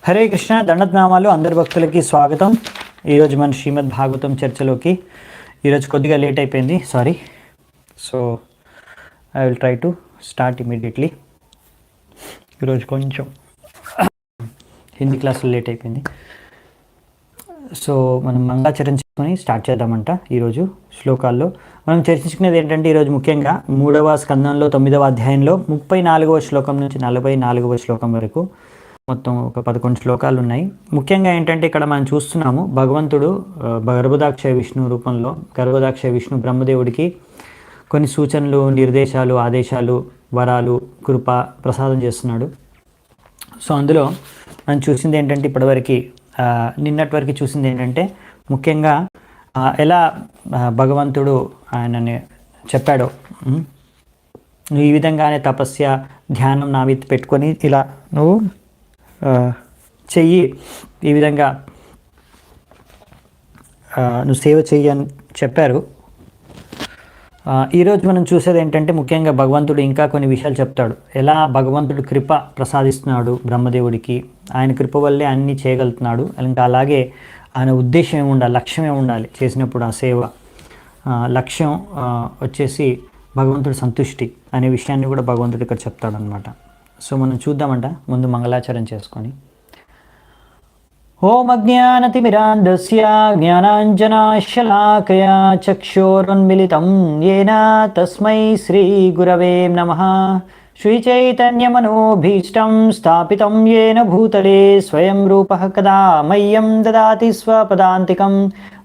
హరే కృష్ణ దండనామాలు అందరి భక్తులకి స్వాగతం. ఈరోజు మన శ్రీమద్ భాగవతం చర్చలోకి ఈరోజు కొద్దిగా లేట్ అయిపోయింది, sorry. So I will try to start immediately. ఈరోజు కొంచెం హిందీ క్లాసులో లేట్ అయిపోయింది. సో మనం మంగళాచరణ చేసుకొని స్టార్ట్ చేద్దామంట. ఈరోజు శ్లోకాల్లో మనం చర్చించుకునేది ఏంటంటే, ఈరోజు ముఖ్యంగా 3వ స్కందంలో 9వ అధ్యాయంలో 34వ శ్లోకం నుంచి 44వ శ్లోకం వరకు మొత్తం ఒక 11 శ్లోకాలు ఉన్నాయి. ముఖ్యంగా ఏంటంటే ఇక్కడ మనం చూస్తున్నాము, భగవంతుడు గర్భదాక్ష విష్ణు రూపంలో, గర్భదాక్ష విష్ణు బ్రహ్మదేవుడికి కొన్ని సూచనలు, నిర్దేశాలు, ఆదేశాలు, వరాలు, కృప ప్రసాదం చేస్తున్నాడు. సో అందులో మనం చూసింది ఏంటంటే, ఇప్పటివరకు నిన్నటి వరకు చూసింది ఏంటంటే, ముఖ్యంగా ఎలా భగవంతుడు ఆయనని చెప్పాడో, నువ్వు ఈ విధంగానే తపస్య ధ్యానం నా మీద పెట్టుకొని ఇలా నువ్వు చెయ్యి, ఈ విధంగా నువ్వు సేవ చెయ్యి అని చెప్పారు. ఈరోజు మనం చూసేది ఏంటంటే, ముఖ్యంగా భగవంతుడు ఇంకా కొన్ని విషయాలు చెప్తాడు. ఎలా భగవంతుడు కృప ప్రసాదిస్తున్నాడు బ్రహ్మదేవుడికి, ఆయన కృప వల్లే అన్నీ చేయగలుగుతున్నాడు. ఇంకా అలాగే ఆయన ఉద్దేశం ఏమి ఉండాలి, లక్ష్యం ఏమి ఉండాలి చేసినప్పుడు ఆ సేవ, లక్ష్యం వచ్చేసి భగవంతుడి సంతుష్టి అనే విషయాన్ని కూడా భగవంతుడు ఇక్కడ చెప్తాడనమాట. సో మనం చూద్దామంట ముందు మంగళాచరణ చేసుకొని. ఓం అజ్ఞానతిమిరాంధస్య జ్ఞానాంజనాశలాకయా చక్షోరున్మిళితం యేన తస్మై శ్రీ గురవే నమః. శ్రీచైతన్యమనోభీష్టం స్థాపితం యేన భూతలే స్వయం రూపః కదా మह्यं దదాతి స్వపదాంతికం.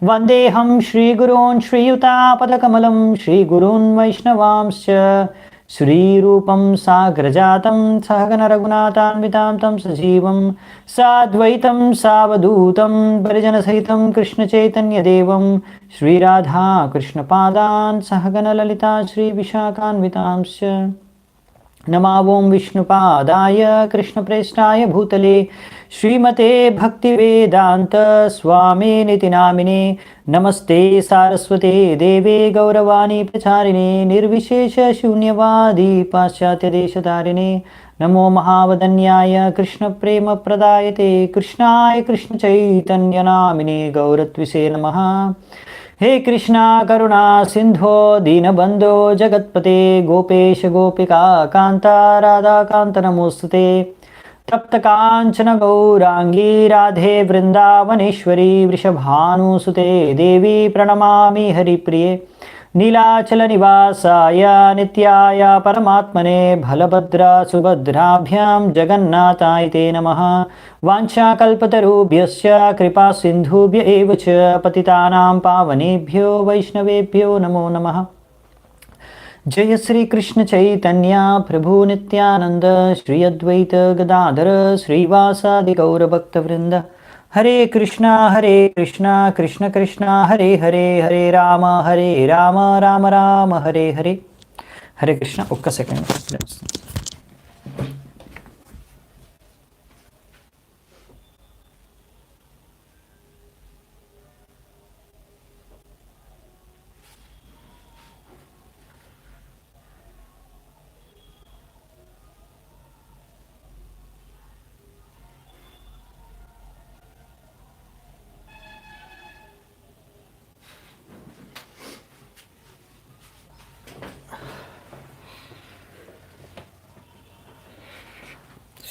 వందేహం శ్రీగురూన్ శ్రీయుతాపదకమలం శ్రీగురూన్ వైష్ణవాంశ్చ శ్రీరూపం సాగ్రజాతం సహగణ రఘునాథాన్వితాం తం సజీవం సాద్వైతం సావధూతం పరిజనసహితం కృష్ణచైతన్యదేవం శ్రీరాధా కృష్ణపాదాన్ సహగణ లలితా శ్రీవిశాఖాన్వితాంశ్చ. నమో ఓం విష్ణుపాదాయ కృష్ణప్రేష్ఠాయ భూతలే శ్రీమతే భక్తివేదాంత స్వామినితి నామినే. నమస్తే సారస్వతే దేవే గౌరవాణి ప్రచారిణే నిర్విశేష శూన్యవాది పాశ్చాత్యదేశతారిణే. నమో మహావదన్యాయ కృష్ణ ప్రేమ ప్రదాయతే కృష్ణాయ కృష్ణ చైతన్య నామినే గౌరత్విసే నమః. हे कृष्णा करुणा सिंधो दीनबंधो जगत्पते गोपेश गोपिका कांता राधा कांत नमोस्तुते. तप्त कांचन गौरांगी राधे वृंदावनेश्वरी वृषभानुसुते देवी प्रणमामि हरिप्रिये. नीलाचल निवासाय नित्याय परमात्मने बलभद्रा सुभद्राभ्यां जगन्नाथाय ते नमः. वाञ्छाकल्पतरुभ्यश्च कृपा सिन्धुभ्य एव च पतितानां पावनेभ्यो वैष्णवेभ्यो नमो नमः. जय श्री कृष्ण चैतन्य प्रभु नित्यानंद श्री अद्वैत गदाधर श्रीवासादि गौरभक्तवृंद. हरे कृष्णा कृष्ण कृष्ण हरे हरे हरे राम राम राम हरे हरे. हरे कृष्ण. ఒక్క సెకండ్.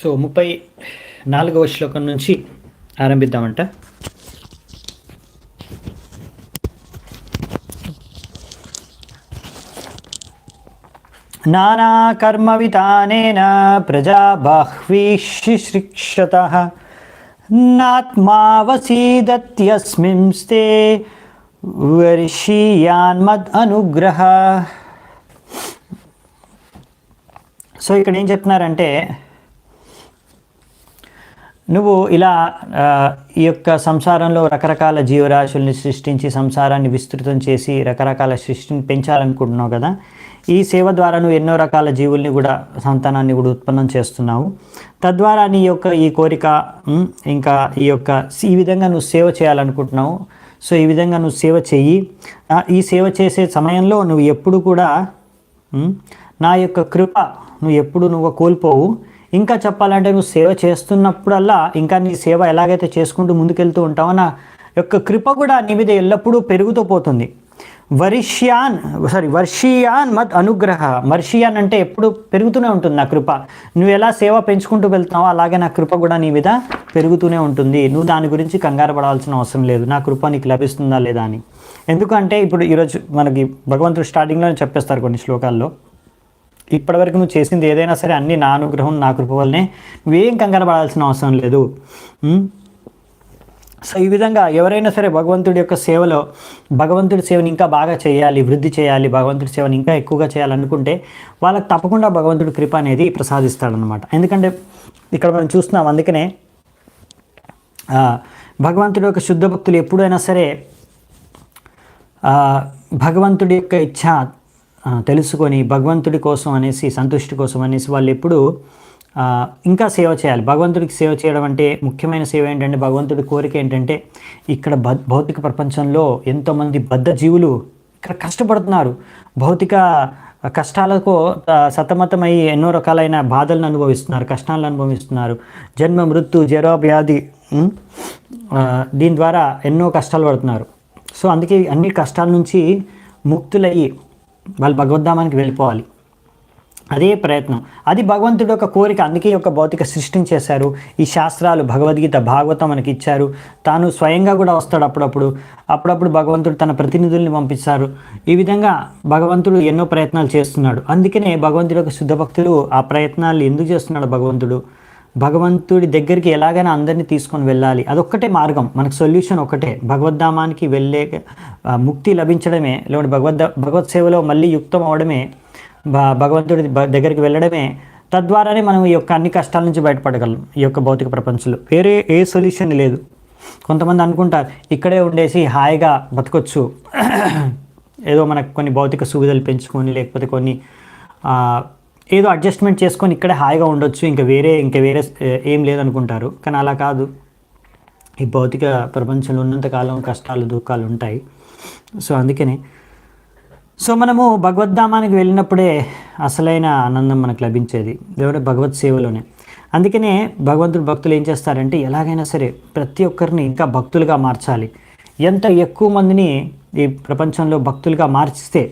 సో 34వ శ్లోకం నుంచి ఆరంభిద్దామంట. నానా కర్మ వితానేన ప్రజా బాహ్వీశిశ్రిక్షతః నాత్మావసీదత్యస్మింస్తే వర్షీయాన్మద్ అనుగ్రహ. సో ఇక్కడ ఏం చెప్తున్నారంటే, నువ్వు ఇలా ఈ యొక్క సంసారంలో రకరకాల జీవరాశుల్ని సృష్టించి సంసారాన్ని విస్తృతం చేసి రకరకాల సృష్టిని పెంచాలనుకుంటున్నావు కదా. ఈ సేవ ద్వారా నువ్వు ఎన్నో రకాల జీవుల్ని కూడా, సంతానాన్ని కూడా ఉత్పన్నం చేస్తున్నావు. తద్వారా నీ యొక్క ఈ కోరిక, ఇంకా ఈ విధంగా నువ్వు సేవ చేయాలనుకుంటున్నావు. సో ఈ విధంగా నువ్వు సేవ చెయ్యి. ఈ సేవ చేసే సమయంలో నువ్వు ఎప్పుడు కూడా నా యొక్క కృప నువ్వు కోల్పోవు. ఇంకా చెప్పాలంటే నువ్వు సేవ చేస్తున్నప్పుడల్లా ఇంకా నీ సేవ ఎలాగైతే చేసుకుంటూ ముందుకెళ్తూ ఉంటావో నా యొక్క కృప కూడా నీ మీద ఎల్లప్పుడూ పెరుగుతూ పోతుంది. వర్షియాన్ మత్ అనుగ్రహ. వర్షియాన్ అంటే ఎప్పుడు పెరుగుతూనే ఉంటుంది నా కృప. నువ్వు ఎలా సేవ పెంచుకుంటూ వెళ్తున్నావో అలాగే నా కృప కూడా నీ మీద పెరుగుతూనే ఉంటుంది. నువ్వు దాని గురించి కంగారు పడాల్సిన అవసరం లేదు, నా కృప నీకు లభిస్తుందా లేదా అని. ఎందుకంటే ఇప్పుడు ఈరోజు మనకి భగవంతుడు స్టార్టింగ్లో చెప్పేస్తారు కొన్ని శ్లోకాల్లో, ఇప్పటివరకు నువ్వు చేసింది ఏదైనా సరే అన్నీ నా అనుగ్రహం నా కృప వల్లనే, నువ్వేం కంగారు పడాల్సిన అవసరం లేదు. సో ఈ విధంగా ఎవరైనా సరే భగవంతుడి యొక్క సేవలో భగవంతుడి సేవని ఇంకా బాగా చేయాలి, వృద్ధి చేయాలి, భగవంతుడి సేవని ఇంకా ఎక్కువగా చేయాలనుకుంటే వాళ్ళకి తప్పకుండా భగవంతుడి కృప అనేది ప్రసాదిస్తాడనమాట. ఎందుకంటే ఇక్కడ మనం చూస్తున్నాం, అందుకనే భగవంతుడి యొక్క శుద్ధ భక్తులు ఎప్పుడైనా సరే భగవంతుడి యొక్క ఇచ్ఛ తెలుసుకొని భగవంతుడి కోసం అనేసి, సంతుష్టి కోసం అనేసి వాళ్ళు ఎప్పుడు ఇంకా సేవ చేయాలి. భగవంతుడికి సేవ చేయడం అంటే ముఖ్యమైన సేవ ఏంటంటే, భగవంతుడి కోరిక ఏంటంటే, ఇక్కడ భౌతిక ప్రపంచంలో ఎంతోమంది బద్ధ జీవులు ఇక్కడ కష్టపడుతున్నారు, భౌతిక కష్టాలకు సతమతమై ఎన్నో రకాలైన బాధలను అనుభవిస్తున్నారు, కష్టాలను అనుభవిస్తున్నారు, జన్మ మృత్యు జర వ్యాధి, దీని ద్వారా ఎన్నో కష్టాలు పడుతున్నారు. సో అందుకే అన్ని కష్టాల నుంచి ముక్తులయ్యి వాళ్ళు భగవద్ధామానికి వెళ్ళిపోవాలి. అదే ప్రయత్నం, అది భగవంతుడి యొక్క కోరిక. అందుకే ఈ యొక్క భౌతిక సృష్టిని చేశారు. ఈ శాస్త్రాలు, భగవద్గీత, భాగవతం మనకి ఇచ్చారు. తాను స్వయంగా కూడా వస్తాడు అప్పుడప్పుడు భగవంతుడు తన ప్రతినిధుల్ని పంపిస్తారు. ఈ విధంగా భగవంతుడు ఎన్నో ప్రయత్నాలు చేస్తున్నాడు. అందుకనే భగవంతుడి యొక్క శుద్ధ భక్తులు ఆ ప్రయత్నాలు ఎందుకు చేస్తున్నాడు భగవంతుడి దగ్గరికి ఎలాగైనా అందరినీ తీసుకొని వెళ్ళాలి. అదొక్కటే మార్గం, మనకు సొల్యూషన్ ఒకటే, భగవద్ధామానికి వెళ్ళే ముక్తి లభించడమే, లేకపోతే భగవత్ సేవలో మళ్ళీ యుక్తం అవడమే, భగవంతుడి దగ్గరికి వెళ్ళడమే. తద్వారానే మనం ఈ యొక్క అన్ని కష్టాల నుంచి బయటపడగలం. ఈ యొక్క భౌతిక ప్రపంచంలో వేరే ఏ సొల్యూషన్ లేదు. కొంతమంది అనుకుంటారు ఇక్కడే ఉండేసి హాయిగా బతకొచ్చు, ఏదో మనకు కొన్ని భౌతిక సువిధలు పెంచుకొని, లేకపోతే కొన్ని ఏదో అడ్జస్ట్మెంట్ చేసుకొని ఇక్కడే హాయిగా ఉండొచ్చు, ఇంకా వేరే ఏం లేదనుకుంటారు. కానీ అలా కాదు. ఈ భౌతిక ప్రపంచంలో ఉన్నంతకాలం కష్టాలు దుఃఖాలు ఉంటాయి. సో అందుకనే మనము భగవద్ధామానికి వెళ్ళినప్పుడే అసలైన ఆనందం మనకు లభించేది దేవుడి భగవత్ సేవలోనే. అందుకనే భగవంతుడు భక్తులు ఏం చేస్తారంటే, ఎలాగైనా సరే ప్రతి ఒక్కరిని ఇంకా భక్తులుగా మార్చాలి. ఎంత ఎక్కువ మందిని ఈ ప్రపంచంలో భక్తులుగా మార్చిస్తే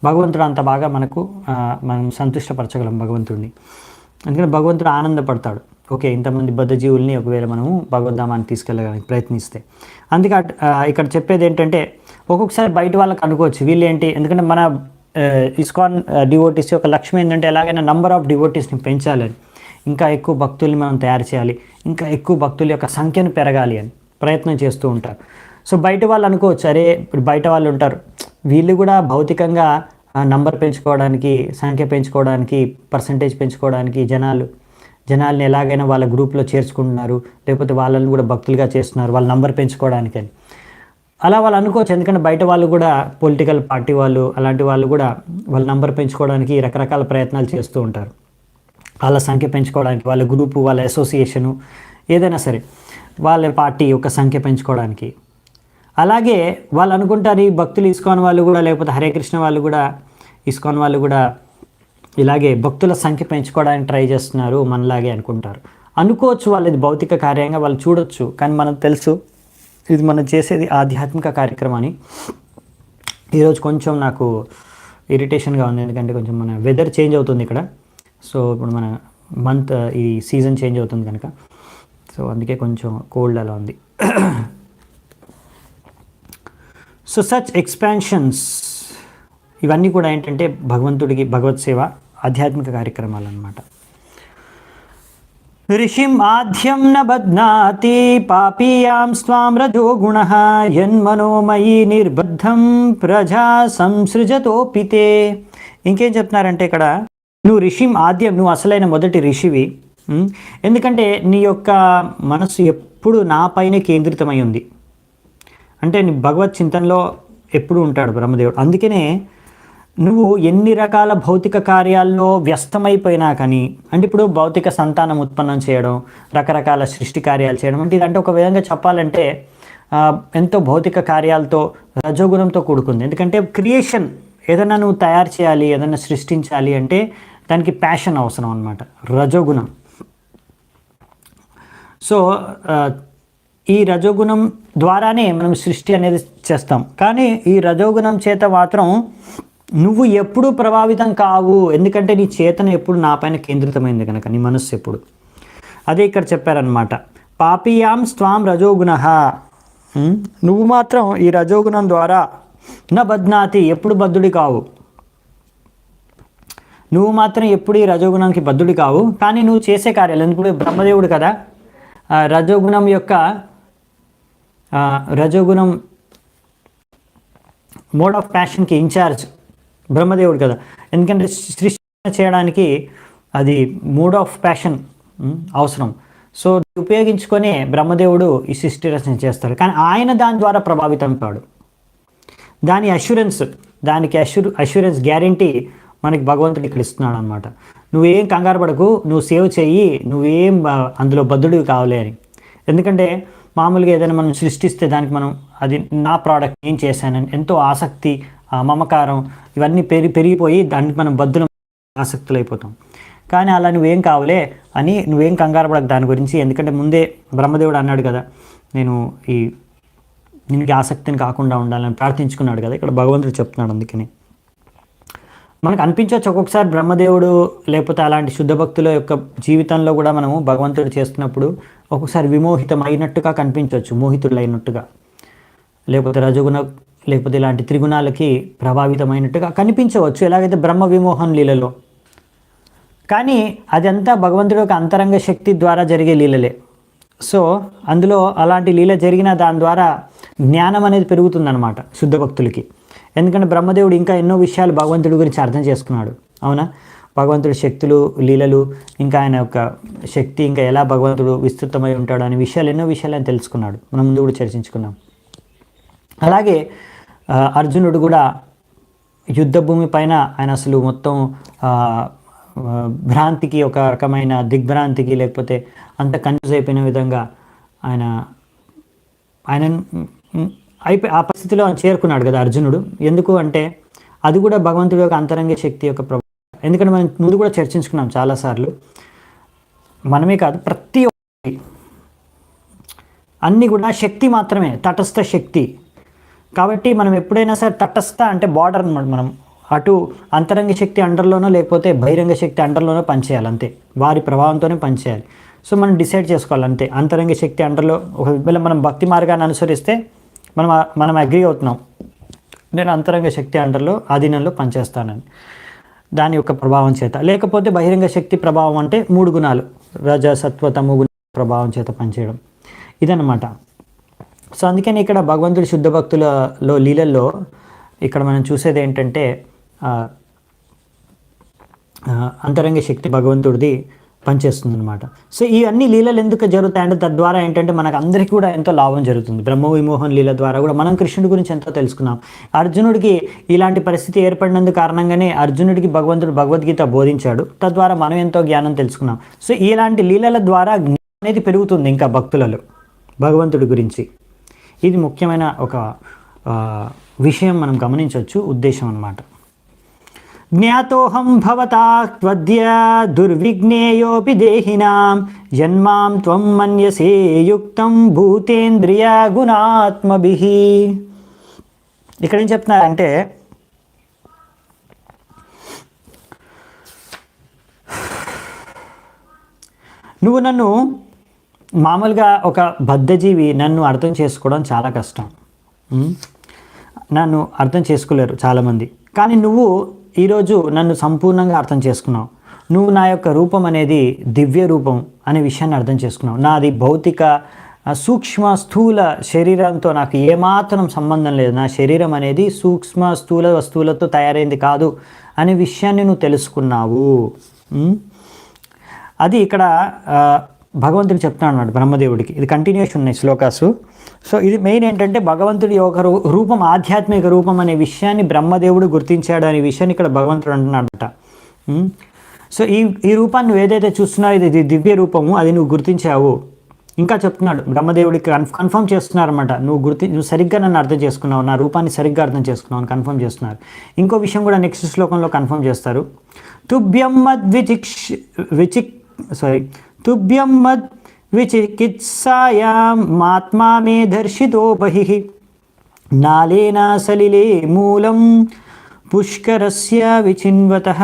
భగవంతుడు అంత బాగా మనం సంతుష్టపరచగలం భగవంతుడిని. అందుకని భగవంతుడు ఆనందపడతాడు. ఓకే, ఇంతమంది బద్ధ జీవుల్ని ఒకవేళ మనము భగవద్ధామానికి తీసుకెళ్ళడానికి ప్రయత్నిస్తే. అందుకే ఇక్కడ చెప్పేది ఏంటంటే, ఒక్కొక్కసారి బయట వాళ్ళకి అనుకోవచ్చు వీళ్ళేంటి, ఎందుకంటే మన ఇస్కాన్ డివోటీస్ యొక్క లక్ష్యం ఏంటంటే ఎలాగైనా నంబర్ ఆఫ్ డివోటీస్ని పెంచాలని, ఇంకా ఎక్కువ భక్తుల్ని మనం తయారు చేయాలి, ఇంకా ఎక్కువ భక్తుల యొక్క సంఖ్యను పెరగాలి అని ప్రయత్నం చేస్తూ ఉంటారు. సో బయట వాళ్ళు అనుకోవచ్చు, అరే ఇప్పుడు బయట వాళ్ళు ఉంటారు, వీళ్ళు కూడా భౌతికంగా నంబర్ పెంచుకోవడానికి, సంఖ్య పెంచుకోవడానికి, పర్సంటేజ్ పెంచుకోవడానికి జనాల్ని ఎలాగైనా వాళ్ళ గ్రూప్లో చేర్చుకుంటున్నారు, లేకపోతే వాళ్ళని కూడా భక్తులుగా చేస్తున్నారు వాళ్ళ నంబర్ పెంచుకోవడానికి అని అలా వాళ్ళు అనుకోవచ్చు. ఎందుకంటే బయట వాళ్ళు కూడా పొలిటికల్ పార్టీ వాళ్ళు, అలాంటి వాళ్ళు కూడా వాళ్ళ నంబర్ పెంచుకోవడానికి రకరకాల ప్రయత్నాలు చేస్తూ ఉంటారు. వాళ్ళ సంఖ్య పెంచుకోవడానికి, వాళ్ళ గ్రూపు, వాళ్ళ అసోసియేషను, ఏదైనా సరే వాళ్ళ పార్టీ యొక్క సంఖ్య పెంచుకోవడానికి. అలాగే వాళ్ళు అనుకుంటారు, ఈ భక్తులు ఇస్కాన్ వాళ్ళు కూడా, లేకపోతే హరే కృష్ణ వాళ్ళు కూడా, ఇస్కాన్ వాళ్ళు కూడా ఇలాగే భక్తుల సంఖ్య పెంచుకోవడానికి ట్రై చేస్తున్నారు మనలాగే అనుకోవచ్చు. వాళ్ళది భౌతిక కార్యంగా వాళ్ళు చూడొచ్చు. కానీ మనకు తెలుసు ఇది మనం చేసేది ఆధ్యాత్మిక కార్యక్రమాన్ని. ఈరోజు కొంచెం నాకు ఇరిటేషన్గా ఉంది, ఎందుకంటే కొంచెం మన వెదర్ చేంజ్ అవుతుంది ఇక్కడ. సో ఇప్పుడు మన ఈ సీజన్ చేంజ్ అవుతుంది కనుక, సో అందుకే కొంచెం కోల్డ్ అలా ఉంది. సో సచ్ ఎక్స్పాన్షన్స్ ఇవన్నీ కూడా ఏంటంటే భగవంతుడికి భగవత్ సేవ, ఆధ్యాత్మిక కార్యక్రమాలు అన్నమాట. ఋషిం ఆద్యం న బధ్నాతి పాపీయాం స్వాం రజో గుణః యన్మనోమయీ నిర్బద్ధం ప్రజా సంసృజతోపితే. ఇంకేం చెప్తున్నారంటే ఇక్కడ, నువ్వు ఋషిం ఆద్యం, నువ్వు అసలైన మొదటి ఋషివి. ఎందుకంటే నీ యొక్క మనసు ఎప్పుడు నాపైనే కేంద్రితమై ఉంది. అంటే నీ భగవత్ చింతనలో ఎప్పుడు ఉంటాడు బ్రహ్మదేవుడు. అందుకనే నువ్వు ఎన్ని రకాల భౌతిక కార్యాల్లో వ్యస్తమైపోయినా కానీ, అంటే ఇప్పుడు భౌతిక సంతానం ఉత్పన్నం చేయడం, రకరకాల సృష్టి కార్యాలు చేయడం, అంటే ఇదంటే ఒక విధంగా చెప్పాలంటే ఎంతో భౌతిక కార్యాలతో, రజోగుణంతో కూడుకుంది. ఎందుకంటే క్రియేషన్, ఏదైనా నువ్వు తయారు చేయాలి, ఏదైనా సృష్టించాలి అంటే దానికి ప్యాషన్ అవసరం అన్నమాట, రజోగుణం. సో ఈ రజోగుణం ద్వారానే మనం సృష్టి అనేది చేస్తాం. కానీ ఈ రజోగుణం చేత మాత్రం నువ్వు ఎప్పుడూ ప్రభావితం కావు, ఎందుకంటే నీ చేతన ఎప్పుడు నా పైన కేంద్రితమైంది కనుక, నీ మనస్సు ఎప్పుడు. అదే ఇక్కడ చెప్పారనమాట, పాపియాం స్వాం రజోగుణ, నువ్వు మాత్రం ఈ రజోగుణం ద్వారా నా బధ్నాతి, ఎప్పుడు బద్ధుడి కావు, నువ్వు మాత్రం ఎప్పుడు ఈ రజోగుణానికి బద్ధుడి కావు. కానీ నువ్వు చేసే కార్యాలు, ఎందుకు బ్రహ్మదేవుడు కదా రజోగుణం యొక్క రజోగుణం మోడ్ ఆఫ్ ప్యాషన్కి ఇన్ఛార్జ్ బ్రహ్మదేవుడు కదా, ఎందుకంటే సృష్టి చేయడానికి అది మోడ్ ఆఫ్ ప్యాషన్ అవసరం. సో ఉపయోగించుకొని బ్రహ్మదేవుడు ఈ సృష్టి రచన చేస్తాడు. కానీ ఆయన దాని ద్వారా ప్రభావితం కాడు. దాని దానికి అష్యూరెన్స్ గ్యారంటీ మనకి భగవంతుడు ఇక్కడ ఇస్తున్నాడు అనమాట. నువ్వేం కంగారు పడకు, నువ్వు సేవ్ చెయ్యి, నువ్వేం అందులో బద్ధుడివి కావాలి అని. ఎందుకంటే మామూలుగా ఏదైనా మనం సృష్టిస్తే దానికి మనం అది నా ప్రోడక్ట్, నేను చేశానని ఎంతో ఆసక్తి, మమకారం ఇవన్నీ పెరిగిపోయి దానికి మనం బద్ధులం, ఆసక్తులు అయిపోతాం. కానీ అలా నువ్వేం కావాలే అని నువ్వేం కంగారు పడకు దాని గురించి, ఎందుకంటే ముందే బ్రహ్మదేవుడు అన్నాడు కదా, నేను దీనికి ఆసక్తిని కాకుండా ఉండాలని ప్రార్థించుకున్నాడు కదా, ఇక్కడ భగవంతుడు చెప్తున్నాడు. అందుకని మనకు అనిపించవచ్చు ఒక్కొక్కసారి బ్రహ్మదేవుడు లేకపోతే అలాంటి శుద్ధ భక్తుల యొక్క జీవితంలో కూడా మనము భగవంతుడు చేస్తున్నప్పుడు ఒక్కొక్కసారి విమోహితం అయినట్టుగా కనిపించవచ్చు, మోహితులైనట్టుగా, లేకపోతే రజగుణ లేకపోతే ఇలాంటి త్రిగుణాలకి ప్రభావితమైనట్టుగా కనిపించవచ్చు, ఎలాగైతే బ్రహ్మ విమోహన్ లీలలో. కానీ అదంతా భగవంతుడి యొక్క అంతరంగ శక్తి ద్వారా జరిగే లీలలే. సో అందులో అలాంటి లీల జరిగిన దాని ద్వారా జ్ఞానం అనేది పెరుగుతుందన్నమాట శుద్ధ భక్తులకి. ఎందుకంటే బ్రహ్మదేవుడు ఇంకా ఎన్నో విషయాలు భగవంతుడి గురించి అర్థం చేసుకున్నాడు. అవునా, భగవంతుడి శక్తులు, లీలలు, ఇంకా ఆయన యొక్క శక్తి, ఇంకా ఎలా భగవంతుడు విస్తృతమై ఉంటాడు అనే విషయాలు, ఎన్నో విషయాలు ఆయన తెలుసుకున్నాడు. మనం ముందు కూడా చర్చించుకున్నాం. అలాగే అర్జునుడు కూడా యుద్ధ భూమి పైన ఆయన అసలు మొత్తం భ్రాంతికి, ఒక రకమైన దిగ్భ్రాంతికి, లేకపోతే అంత కన్ఫ్యూజ్ అయిపోయిన విధంగా ఆయన ఆ పరిస్థితిలో చేరుకున్నాడు కదా అర్జునుడు. ఎందుకు అంటే అది కూడా భగవంతుడి యొక్క అంతరంగ శక్తి యొక్క ప్రభావం. ఎందుకంటే మనం ముందు కూడా చర్చించుకున్నాం చాలాసార్లు, మనమే కాదు ప్రతి ఒక్కటి అన్నీ కూడా శక్తి మాత్రమే, తటస్థ శక్తి. కాబట్టి మనం ఎప్పుడైనా సరే తటస్థ అంటే బార్డర్ అనమాట, మనం అటు అంతరంగ శక్తి అండర్లోనో లేకపోతే బహిరంగ శక్తి అండర్లోనో పనిచేయాలి, అంతే, వారి ప్రభావంతోనే పనిచేయాలి. సో మనం డిసైడ్ చేసుకోవాలి అంతే. అంతరంగ శక్తి అండర్లో ఒకవేళ మనం భక్తి మార్గాన్ని అనుసరిస్తే మనం అగ్రి అవుతున్నాం, నేను అంతరంగ శక్తి అండర్లో ఆధీనంలో పనిచేస్తానని, దాని యొక్క ప్రభావం చేత. లేకపోతే బహిరంగ శక్తి ప్రభావం అంటే 3 గుణాలు, రజ సత్వ తమో గుణ ప్రభావం చేత పనిచేయడం, ఇదన్నమాట. సో అందుకని ఇక్కడ భగవంతుడి శుద్ధ భక్తులలో లీలల్లో ఇక్కడ మనం చూసేది ఏంటంటే అంతరంగ శక్తి భగవంతుడిది పనిచేస్తుంది అనమాట. సో ఈ అన్ని లీలలు ఎందుకు జరుగుతాయంటే తద్వారా ఏంటంటే మనకు అందరికీ కూడా ఎంతో లాభం జరుగుతుంది. బ్రహ్మ విమోహన్ లీల ద్వారా కూడా మనం కృష్ణుడి గురించి ఎంతో తెలుసుకున్నాం. అర్జునుడికి ఇలాంటి పరిస్థితి ఏర్పడినందుకు కారణంగానే అర్జునుడికి భగవంతుడు భగవద్గీత బోధించాడు, తద్వారా మనం ఎంతో జ్ఞానం తెలుసుకున్నాం. సో ఇలాంటి లీలల ద్వారా జ్ఞానం అనేది పెరుగుతుంది ఇంకా భక్తులలో భగవంతుడి గురించి. ఇది ముఖ్యమైన ఒక విషయం మనం గమనించవచ్చు, ఉద్దేశం అన్నమాట. జ్ఞాతోహం భవతా త్వద్య దుర్విజ్ఞేయోపి దేహినాం జన్మాం త్వం మన్యసే యుక్తం భూతేంద్రియ గుణాత్మభిః. ఇక్కడ ఏం చెప్తున్నారంటే నువ్వు నన్ను మామూలుగా ఒక బద్ధజీవి నన్ను అర్థం చేసుకోవడం చాలా కష్టం, నన్ను అర్థం చేసుకోలేరు చాలామంది. కానీ నువ్వు ఈరోజు నన్ను సంపూర్ణంగా అర్థం చేసుకున్నావు. నువ్వు నా యొక్క రూపం అనేది దివ్య రూపం అనే విషయాన్ని అర్థం చేసుకున్నావు. నాది భౌతిక సూక్ష్మ స్థూల శరీరంతో నాకు ఏమాత్రం సంబంధం లేదు, నా శరీరం అనేది సూక్ష్మ స్థూల వస్తువులతో తయారైంది కాదు అనే విషయాన్ని నువ్వు తెలుసుకున్నావు. అది ఇక్కడ భగవంతుడు చెప్తున్నాడు అన్నమాట బ్రహ్మదేవుడికి. ఇది కంటిన్యూషన్ ఉన్నాయి శ్లోకాసు. సో ఇది మెయిన్ ఏంటంటే భగవంతుడి యొక్క రూపం ఆధ్యాత్మిక రూపం అనే విషయాన్ని బ్రహ్మదేవుడు గుర్తించాడు అనే విషయాన్ని ఇక్కడ భగవంతుడు అంటున్నాడట. సో ఈ రూపాన్ని నువ్వు ఏదైతే చూస్తున్నావు ఇది దివ్య రూపము, అది నువ్వు గుర్తించావు. ఇంకా చెప్తున్నాడు బ్రహ్మదేవుడికి కన్ఫర్మ్ చేస్తున్నారన్నమాట, నువ్వు సరిగ్గా నన్ను అర్థం చేసుకున్నావు, నా రూపాన్ని సరిగ్గా అర్థం చేసుకున్నావు అని కన్ఫర్మ్ చేస్తున్నారు. ఇంకో విషయం కూడా నెక్స్ట్ శ్లోకంలో కన్ఫర్మ్ చేస్తారు. తుభ్యం మద్ విచికిత్సాయామాత్మా మే దర్శితో బహిః నాలేనా సలిలే మూలం పుష్కరస్య విచిన్వతః.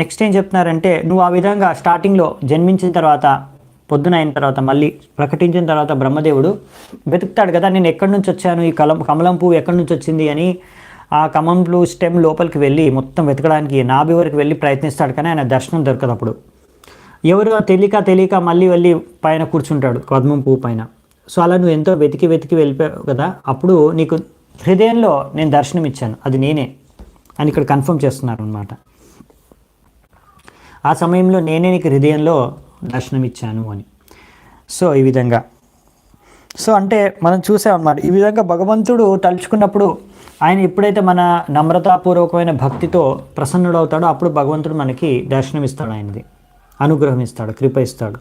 నెక్స్ట్ ఏం చెప్తున్నారంటే, నువ్వు ఆ విధంగా స్టార్టింగ్లో జన్మించిన తర్వాత, పొద్దున అయిన తర్వాత, మళ్ళీ ప్రకటించిన తర్వాత బ్రహ్మదేవుడు వెతుకుతాడు కదా, నేను ఎక్కడి నుంచి వచ్చాను, ఈ కమలం పువ్వు ఎక్కడి నుంచి వచ్చింది అని. ఆ కమలం పువ్వు స్టెమ్ లోపలికి వెళ్ళి మొత్తం వెతకడానికి నాభి వరకు వెళ్ళి ప్రయత్నిస్తాడు, కానీ ఆయన దర్శనం దొరకదు. అప్పుడు ఎవరు తెలియక మళ్ళీ వెళ్ళి పైన కూర్చుంటాడు, పద్మం పువ్వు పైన. సో అలా నువ్వు ఎంతో వెతికి వెళ్ళిపోయావు కదా, అప్పుడు నీకు హృదయంలో నేను దర్శనం ఇచ్చాను, అది నేనే అని ఇక్కడ కన్ఫర్మ్ చేస్తున్నారు అనమాట. ఆ సమయంలో నేనే నీకు హృదయంలో దర్శనం ఇచ్చాను అని. సో ఈ విధంగా, సో అంటే మనం చూసామన్నమాట, ఈ విధంగా భగవంతుడు తలుచుకున్నప్పుడు, ఆయన ఎప్పుడైతే మన నమ్రతాపూర్వకమైన భక్తితో ప్రసన్నుడవుతాడో అప్పుడు భగవంతుడు మనకి దర్శనం ఇస్తాడు, ఆయనది అనుగ్రహం ఇస్తాడు, కృప ఇస్తాడు.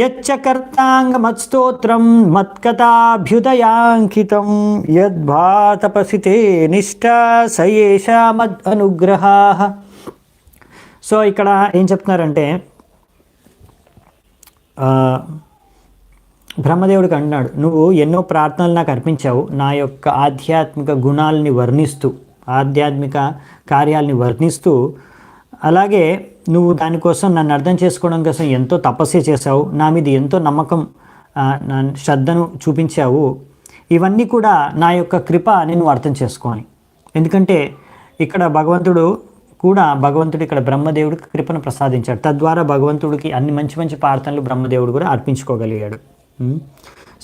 యచ్చ కర్తాంగమత్స్తోత్రం మత్కథాభ్యుదయాంకితం యద్భా తపసితే నిష్ఠా సయేష మద్ అనుగ్రహాః. సో ఇక్కడ ఏం చెప్తున్నారంటే, బ్రహ్మదేవుడికి అన్నాడు, నువ్వు ఎన్నో ప్రార్థనలు నాకు అర్పించావు, నా యొక్క ఆధ్యాత్మిక గుణాలని వర్ణిస్తూ, ఆధ్యాత్మిక కార్యాలని వర్ణిస్తూ, అలాగే నువ్వు దానికోసం నన్ను అర్థం చేసుకోవడం కోసం ఎంతో తపస్సు చేశావు, నా మీద ఎంతో నమ్మకం, శ్రద్ధను చూపించావు. ఇవన్నీ కూడా నా యొక్క కృప అని నువ్వు అర్థం చేసుకోని. ఎందుకంటే ఇక్కడ భగవంతుడు ఇక్కడ బ్రహ్మదేవుడికి కృపను ప్రసాదించాడు. తద్వారా భగవంతుడికి అన్ని మంచి మంచి ప్రార్థనలు బ్రహ్మదేవుడు కూడా అర్పించుకోగలిగాడు.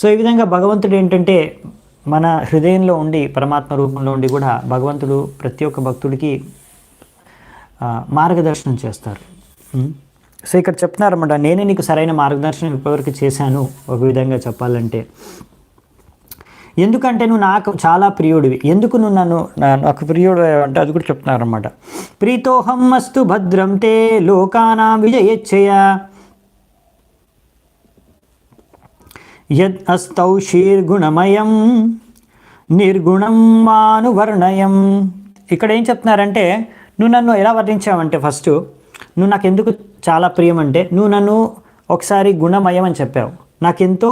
సో ఈ విధంగా భగవంతుడు ఏంటంటే మన హృదయంలో ఉండి, పరమాత్మ రూపంలో ఉండి కూడా భగవంతుడు ప్రతి ఒక్క భక్తుడికి మార్గదర్శనం చేస్తారు. సో ఇక్కడ చెప్తున్నారన్నమాట, నేనే నీకు సరైన మార్గదర్శనం ఇప్పటివరకు చేశాను ఒక విధంగా చెప్పాలంటే. ఎందుకంటే నువ్వు నాకు చాలా ప్రియుడివి. ఎందుకు నువ్వు నాకు ప్రియుడు అంటే అది కూడా చెప్తున్నారన్నమాట. ప్రీతోహం అస్తు భద్రం తే లోకానాం విజయేచ్ఛయ యద్ అస్తౌ శీర్గుణమయం నిర్గుణం మానువర్ణయం. ఇక్కడ ఏం చెప్తున్నారంటే, నువ్వు నన్ను ఎలా వర్ణించావంటే, ఫస్ట్ నువ్వు నాకు ఎందుకు చాలా ప్రియం అంటే, నువ్వు నన్ను ఒకసారి గుణమయం అని చెప్పావు, నాకెంతో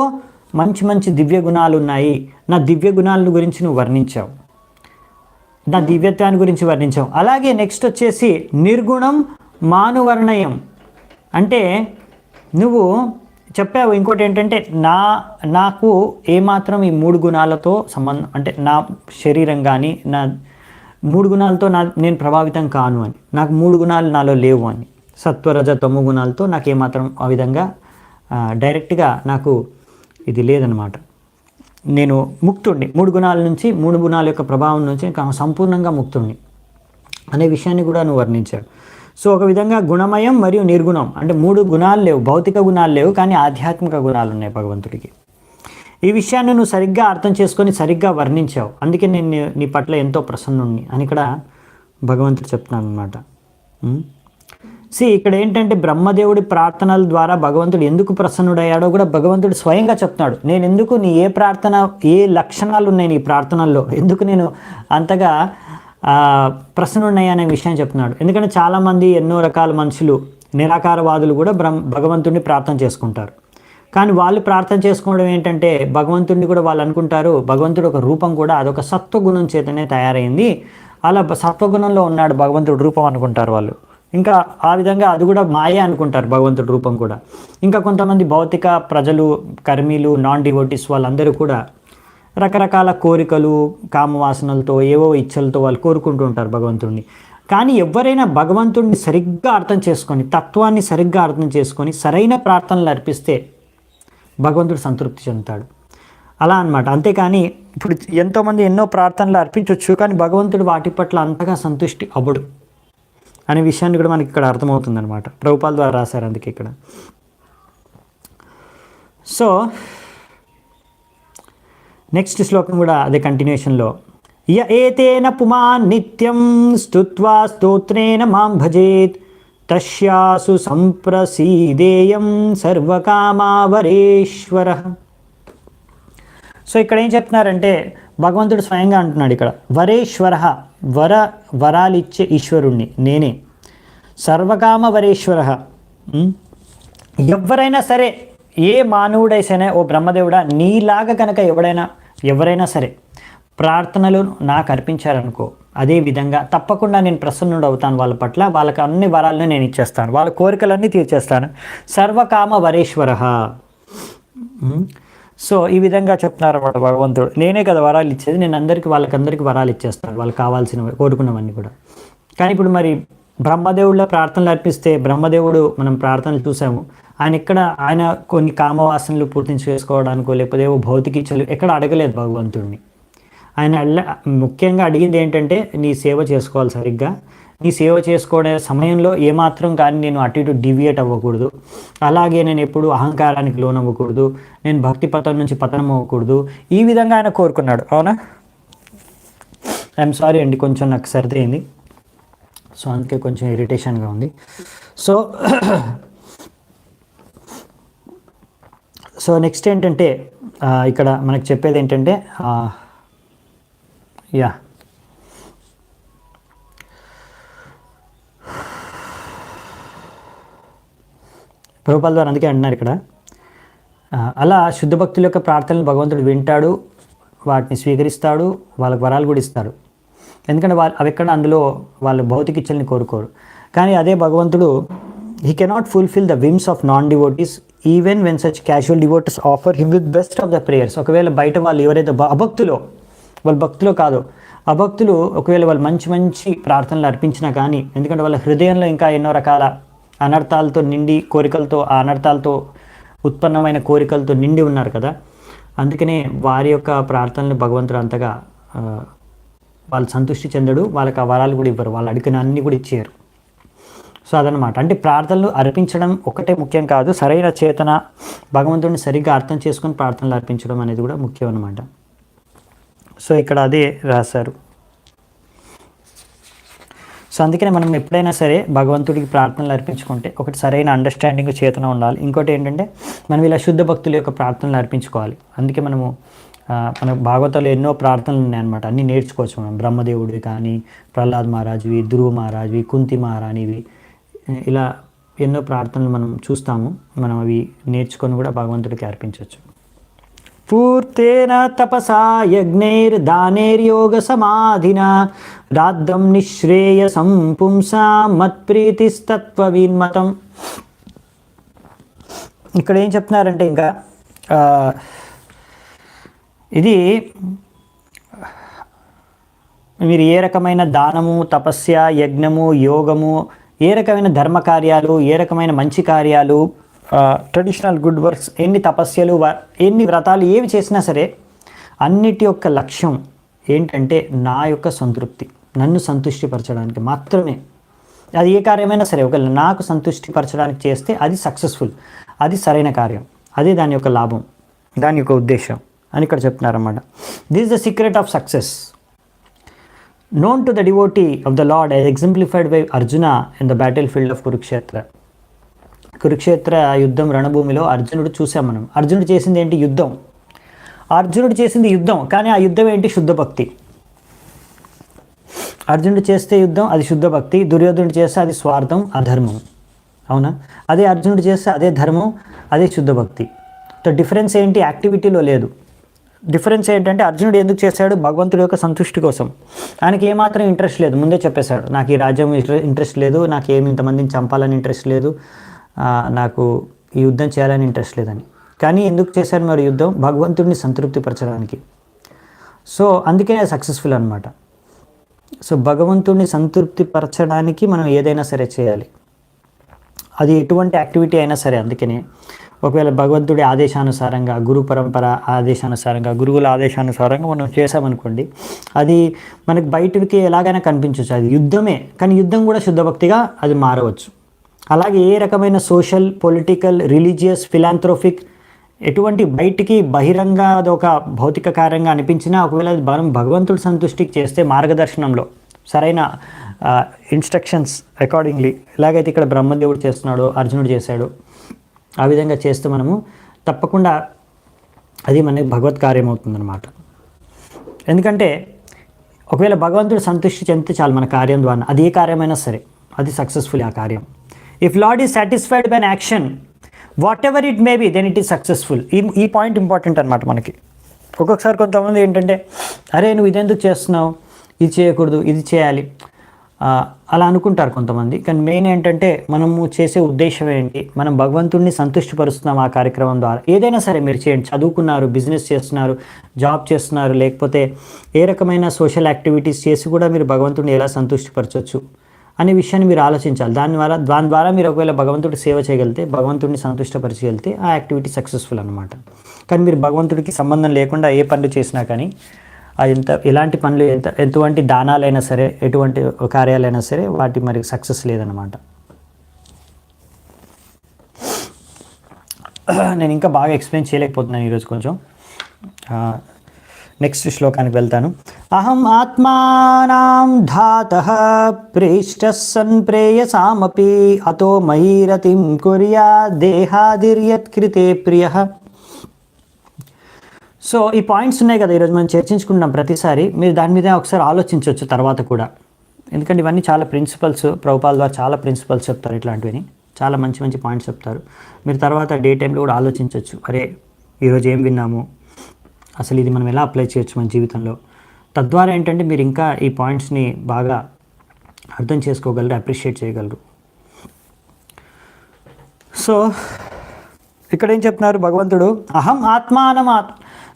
మంచి మంచి దివ్య గుణాలు ఉన్నాయి, నా దివ్య గుణాల గురించి నువ్వు వర్ణించావు, నా దివ్యత్వాన్ని గురించి వర్ణించావు. అలాగే నెక్స్ట్ వచ్చేసి నిర్గుణం మానువర్ణయం అంటే నువ్వు చెప్పావు. ఇంకోటి ఏంటంటే నాకు ఏమాత్రం ఈ 3 గుణాలతో సంబంధం, అంటే నా శరీరం కానీ నా 3 గుణాలతో నేను ప్రభావితం కాను అని, నాకు 3 గుణాలు నాలో లేవు అని, సత్వరజ తమో గుణాలతో నాకు ఏమాత్రం ఆ విధంగా డైరెక్ట్గా నాకు ఇది లేదనమాట. నేను ముక్తుడిని, 3 గుణాల నుంచి, 3 గుణాల యొక్క ప్రభావం నుంచి సంపూర్ణంగా ముక్తుడిని అనే విషయాన్ని కూడా నువ్వు వర్ణించాడు. సో ఒక విధంగా గుణమయం మరియు నిర్గుణం అంటే 3 గుణాలు లేవు, భౌతిక గుణాలు లేవు, కానీ ఆధ్యాత్మిక గుణాలు ఉన్నాయి భగవంతుడికి. ఈ విషయాన్ని నువ్వు సరిగ్గా అర్థం చేసుకొని సరిగ్గా వర్ణించావు, అందుకే నేను నీ పట్ల ఎంతో ప్రసన్నుణ్ణి అని ఇక్కడ భగవంతుడు చెప్తున్నాను అనమాట. ఇక్కడ ఏంటంటే బ్రహ్మదేవుడి ప్రార్థనల ద్వారా భగవంతుడు ఎందుకు ప్రసన్నుడయ్యాడో కూడా భగవంతుడు స్వయంగా చెప్తున్నాడు. నేను ఎందుకు నీ ఏ ప్రార్థన, ఏ లక్షణాలు ఉన్నాయి నీ ప్రార్థనల్లో, ఎందుకు నేను అంతగా ప్రసన్నుడయ్యా అనే విషయం చెప్తున్నాడు. ఎందుకంటే చాలామంది, ఎన్నో రకాల మనుషులు, నిరాకారవాదులు కూడా భగవంతుడిని ప్రార్థన చేసుకుంటారు. కానీ వాళ్ళు ప్రార్థన చేసుకోవడం ఏంటంటే, భగవంతుడిని కూడా వాళ్ళు అనుకుంటారు భగవంతుడు ఒక రూపం కూడా అదొక సత్వగుణం చేతనే తయారైంది, అలా సత్వగుణంలో ఉన్నాడు భగవంతుడు రూపం అనుకుంటారు వాళ్ళు. ఇంకా ఆ విధంగా అది కూడా మాయే అనుకుంటారు భగవంతుడి రూపం కూడా. ఇంకా కొంతమంది భౌతిక ప్రజలు, కర్మీలు, నాన్ డివోటీస్ వాళ్ళందరూ కూడా రకరకాల కోరికలు, కామవాసనలతో, ఏవో ఇచ్చలతో వాళ్ళు కోరుకుంటూ ఉంటారు భగవంతుడిని. కానీ ఎవరైనా భగవంతుడిని సరిగ్గా అర్థం చేసుకొని, తత్వాన్ని సరిగ్గా అర్థం చేసుకొని సరైన ప్రార్థనలు అర్పిస్తే భగవంతుడు సంతృప్తి చెందుతాడు. అలా అన్నమాట. అంతేకాని ఇప్పుడు ఎంతోమంది ఎన్నో ప్రార్థనలు అర్పించవచ్చు, కానీ భగవంతుడు వాటి పట్ల అంతగా సంతుష్టి అవ్వడు అనే విషయాన్ని కూడా మనకి ఇక్కడ అర్థమవుతుంది అనమాట. ప్రభుపాల్ ద్వారా రాశారు అందుకే ఇక్కడ. సో నెక్స్ట్ శ్లోకం కూడా అదే కంటిన్యూషన్లో, య ఏతేన పుమాన్ నిత్యం స్తుత్వా స్తోత్రేణ మాం భజేత్ తస్యాసు సంప్రసీదేయం సర్వకామావరేశ్వర. సో ఇక్కడ ఏం చెప్తున్నారంటే, భగవంతుడు స్వయంగా అంటున్నాడు ఇక్కడ, వరేశ్వర, వరాలిచ్చే ఈశ్వరుణ్ణి నేనే, సర్వకామ వరేశ్వర. ఎవరైనా సరే ఏ మానవుడైనా ఓ బ్రహ్మదేవుడా నీలాగా కనుక ఎవరైనా సరే ప్రార్థనలు నాకు అర్పించారనుకో, అదే విధంగా తప్పకుండా నేను ప్రసన్నుడు అవుతాను వాళ్ళ పట్ల, వాళ్ళకి అన్ని వరాలను నేను ఇచ్చేస్తాను, వాళ్ళ కోరికలన్నీ తీర్చేస్తాను. సర్వకామ వరేశ్వర. సో ఈ విధంగా చెప్తున్నారు అన్నమాట భగవంతుడు. నేనే కదా వరాలు ఇచ్చేది, నేను వాళ్ళకందరికీ వరాలు ఇచ్చేస్తాను, వాళ్ళకి కావాల్సినవి కోరుకున్నవన్నీ కూడా. కానీ ఇప్పుడు మరి బ్రహ్మదేవుళ్ళ ప్రార్థనలు అర్పిస్తే, బ్రహ్మదేవుడు మనం ప్రార్థనలు చూసాము, ఆయన కొన్ని కామవాసనలు పూర్తి చేసుకోవడానికో లేకపోతే భౌతిక ఇచ్చలు ఎక్కడ అడగలేదు భగవంతుడిని. ఆయన ముఖ్యంగా అడిగింది ఏంటంటే నీ సేవ చేసుకోవాలి సరిగ్గా, నీ సేవ చేసుకునే సమయంలో ఏమాత్రం కానీ నేను అటు ఇటు డివియేట్ అవ్వకూడదు, అలాగే నేను ఎప్పుడు అహంకారానికి లోనవ్వకూడదు, నేను భక్తి పథం నుంచి పతనం అవ్వకూడదు, ఈ విధంగా ఆయన కోరుకున్నాడు. అవునా? ఐఎమ్ సారీ అండి, కొంచెం నాకు సర్ది అయింది, సో అందుకే కొంచెం ఇరిటేషన్గా ఉంది. సో నెక్స్ట్ ఏంటంటే ఇక్కడ మనకు చెప్పేది ఏంటంటే ప్రభుపాల్ ద్వారా అందుకే అంటున్నారు ఇక్కడ, అలా శుద్ధ భక్తుల యొక్క ప్రార్థనలు భగవంతుడు వింటాడు, వాటిని స్వీకరిస్తాడు, వాళ్ళకి వరాలు కూడా ఇస్తాడు. ఎందుకంటే అవి ఎక్కడ అందులో వాళ్ళ భౌతిక ఇచ్చల్ని కోరుకోరు. కానీ అదే భగవంతుడు he cannot fulfill the whims of non-devotees even when such casual devotees offer him with best of the prayers. ఒకవేళ బయట వాళ్ళు ఎవరైతే వాళ్ళు భక్తులో కాదు, అభక్తులు ఒకవేళ వాళ్ళు మంచి ప్రార్థనలు అర్పించినా కానీ, ఎందుకంటే వాళ్ళ హృదయంలో ఇంకా ఎన్నో రకాల అనర్థాలతో నిండి, కోరికలతో, ఆ అనర్థాలతో ఉత్పన్నమైన కోరికలతో నిండి ఉన్నారు కదా, అందుకనే వారి యొక్క ప్రార్థనలు భగవంతుడు అంతగా వాళ్ళు సంతృష్టి చెందడు, వాళ్ళకి ఆ వరాలు కూడా ఇవ్వరు, వాళ్ళు అడిగిన అన్నీ కూడా ఇచ్చారు. సో అదనమాట. అంటే ప్రార్థనలు అర్పించడం ఒకటే ముఖ్యం కాదు, సరైన చేతన భగవంతుడిని సరిగ్గా అర్థం చేసుకొని ప్రార్థనలు అర్పించడం అనేది కూడా ముఖ్యం అన్నమాట. సో ఇక్కడ అదే రాశారు. సో అందుకనే మనం ఎప్పుడైనా సరే భగవంతుడికి ప్రార్థనలు అర్పించుకుంటే ఒకటి సరైన అండర్స్టాండింగ్ చేతన ఉండాలి, ఇంకోటి ఏంటంటే మనం ఇలా శుద్ధ భక్తుల యొక్క ప్రార్థనలు అర్పించుకోవాలి. అందుకే మన భాగవతాలు ఎన్నో ప్రార్థనలు ఉన్నాయన్నమాట, అన్నీ నేర్చుకోవచ్చు మనం. బ్రహ్మదేవుడివి కానీ, ప్రహ్లాద్ మహారాజువి, ధ్రువ మహారాజువి, కుంతి మహారాణివి, ఇలా ఎన్నో ప్రార్థనలు మనం చూస్తాము. మనం అవి నేర్చుకొని కూడా భగవంతుడికి అర్పించవచ్చు. పూర్తేన తపసా యజ్ఞైర్దానైర్యోగ సమాధినా రాద్దం నిశ్రేయసం పుంసా మత్ప్రీతిస్తత్వవిన్మతం. ఇక్కడ ఏం చెప్తున్నారంటే ఇంకా ఇది మీరు ఏ రకమైన దానము, తపస్య, యజ్ఞము, యోగము, ఏ రకమైన ధర్మ కార్యాలు, ఏ రకమైన మంచి కార్యాలు, ట్రెడిషనల్ గుడ్ వర్క్స్, ఎన్ని తపస్యలు, ఎన్ని వ్రతాలు ఏవి చేసినా సరే అన్నిటి యొక్క లక్ష్యం ఏంటంటే నా యొక్క సంతృప్తి, నన్ను సంతృష్టిపరచడానికి మాత్రమే. అది ఏ కార్యమైనా సరే ఒకవేళ నాకు సంతృష్టిపరచడానికి చేస్తే అది సక్సెస్ఫుల్, అది సరైన కార్యం, అదే దాని యొక్క లాభం, దాని యొక్క ఉద్దేశం అని ఇక్కడ చెప్తున్నారన్నమాట. This is the secret of success known to the devotee of the Lord as exemplified by Arjuna in the battlefield of Kurukshetra. Kurukshetra యుద్ధం రణభూమిలో అర్జునుడు చూసాం మనం. అర్జునుడు చేసింది ఏంటి? యుద్ధం. అర్జునుడు చేసింది యుద్ధం, కానీ ఆ యుద్ధం ఏంటి? శుద్ధ భక్తి. అర్జునుడు చేస్తే యుద్ధం అది శుద్ధ భక్తి, దుర్యోధనుడు చేస్తే అది స్వార్థం, అధర్మం. అవునా? అదే అర్జునుడు చేస్తే అదే ధర్మం, అదే శుద్ధ భక్తి. సో డిఫరెన్స్ ఏంటి? యాక్టివిటీలో లేదు. డిఫరెన్స్ ఏంటంటే అర్జునుడు ఎందుకు చేశాడు? భగవంతుడి యొక్క సంతృష్టి కోసం. ఆయనకి ఏమాత్రం ఇంట్రెస్ట్ లేదు, ముందే చెప్పేశాడు, నాకు ఈ రాజ్యం ఇంట్రెస్ట్ లేదు, నాకు ఏమి ఇంతమందిని చంపాలని ఇంట్రెస్ట్ లేదు, నాకు ఈ యుద్ధం చేయాలని ఇంట్రెస్ట్ లేదని. కానీ ఎందుకు చేశారు మరి యుద్ధం? భగవంతుడిని సంతృప్తిపరచడానికి. సో అందుకే సక్సెస్ఫుల్ అనమాట. సో భగవంతుడిని సంతృప్తిపరచడానికి మనం ఏదైనా సరే చేయాలి, అది ఎటువంటి యాక్టివిటీ అయినా సరే. అందుకనే ఒకవేళ భగవంతుడి ఆదేశానుసారంగా, గురు పరంపర ఆదేశానుసారంగా, గురువుల ఆదేశానుసారంగా మనం చేసామనుకోండి, అది మనకి బయటికి ఎలాగైనా కనిపించవచ్చు, అది యుద్ధమే, కానీ యుద్ధం కూడా శుద్ధ భక్తిగా అది మారవచ్చు. అలాగే ఏ రకమైన సోషల్, పొలిటికల్, రిలీజియస్, ఫిలాంథ్రోఫిక్ ఎటువంటి బయటికి బహిరంగ అది ఒక భౌతిక కార్యంగా అనిపించినా ఒకవేళ మనం భగవంతుడి సంతృష్టికి చేస్తే మార్గదర్శనంలో సరైన ఇన్స్ట్రక్షన్స్ అకార్డింగ్లీ ఎలాగైతే ఇక్కడ బ్రహ్మదేవుడు చేస్తున్నాడో, అర్జునుడు చేశాడు, ఆ విధంగా చేస్తే మనము తప్పకుండా అది మనకి భగవత్ కార్యం అవుతుందన్నమాట. ఎందుకంటే ఒకవేళ భగవంతుడు సంతృష్టి చెందితే చాలు మన కార్యం ద్వారా, అది ఏ కార్యమైనా సరే అది సక్సెస్ఫుల్ ఆ కార్యం. If lord is satisfied by an action whatever it may be then it is successful. ఈ పాయింట్ ఇంపార్టెంట్ అనమాట మనకి. ఒక్కొక్కసారి కొంతమంది ఏంటంటే అరే నువ్వు ఇదెందుకు చేస్తున్నావు, ఇది చేయకూడదు, ఇది చేయాలి అలా అనుకుంటారు కొంతమంది. కానీ మెయిన్ ఏంటంటే మనము చేసే ఉద్దేశం ఏంటి, మనం భగవంతుడిని సంతృష్టిపరుస్తున్నాం ఆ కార్యక్రమం ద్వారా. ఏదైనా సరే మీరు చేయండి, చదువుకున్నారు, బిజినెస్ చేస్తున్నారు, జాబ్ చేస్తున్నారు, లేకపోతే ఏ రకమైన సోషల్ యాక్టివిటీస్ చేసి కూడా మీరు భగవంతుడిని ఎలా సంతృష్టిపరచవచ్చు అనే విషయాన్ని మీరు ఆలోచించాలి. దాని ద్వారా మీరు ఒకవేళ భగవంతుడి సేవ చేయగలిగితే, భగవంతుడిని సంతృష్టపరచగలిగితే ఆ యాక్టివిటీ సక్సెస్ఫుల్ అనమాట. కానీ మీరు భగవంతుడికి సంబంధం లేకుండా ఏ పనులు చేసినా కానీ ఎలాంటి పనులు ఎటువంటి దానాలైనా సరే, ఎటువంటి కార్యాలైనా సరే వాటి మరి సక్సెస్ లేదనమాట. నేను ఇంకా బాగా ఎక్స్ప్లెయిన్ చేయలేకపోతున్నాను ఈరోజు కొంచెం. నెక్స్ట్ శ్లోకానికి వెళ్తాను. అహం ఆత్మానాం ధాతః ప్రేష్ఠః సన్ ప్రేయసామపి అతో మహీరతిం కుర్యా దేహాదిర్యత్కృతే ప్రియః. సో ఈ పాయింట్స్ ఉన్నాయి కదా, ఈరోజు మనం చర్చించుకుంటున్నాం ప్రతిసారి. మీరు దాని మీద ఒకసారి ఆలోచించవచ్చు తర్వాత కూడా, ఎందుకంటే ఇవన్నీ చాలా ప్రిన్సిపల్స్, ప్రభుపాల ద్వారా చాలా ప్రిన్సిపల్స్ చెప్తారు. ఇట్లాంటివి చాలా మంచి మంచి పాయింట్స్ చెప్తారు. మీరు తర్వాత డే టైంలో కూడా ఆలోచించవచ్చు, అరే ఈరోజు ఏం విన్నాము, అసలు ఇది మనం ఎలా అప్లై చేయొచ్చు మన జీవితంలో. తద్వారా ఏంటంటే మీరు ఇంకా ఈ పాయింట్స్ని బాగా అర్థం చేసుకోగలరు, అప్రిషియేట్ చేయగలరు. సో ఇక్కడ ఏం చెప్తున్నారు భగవంతుడు, అహం ఆత్మానం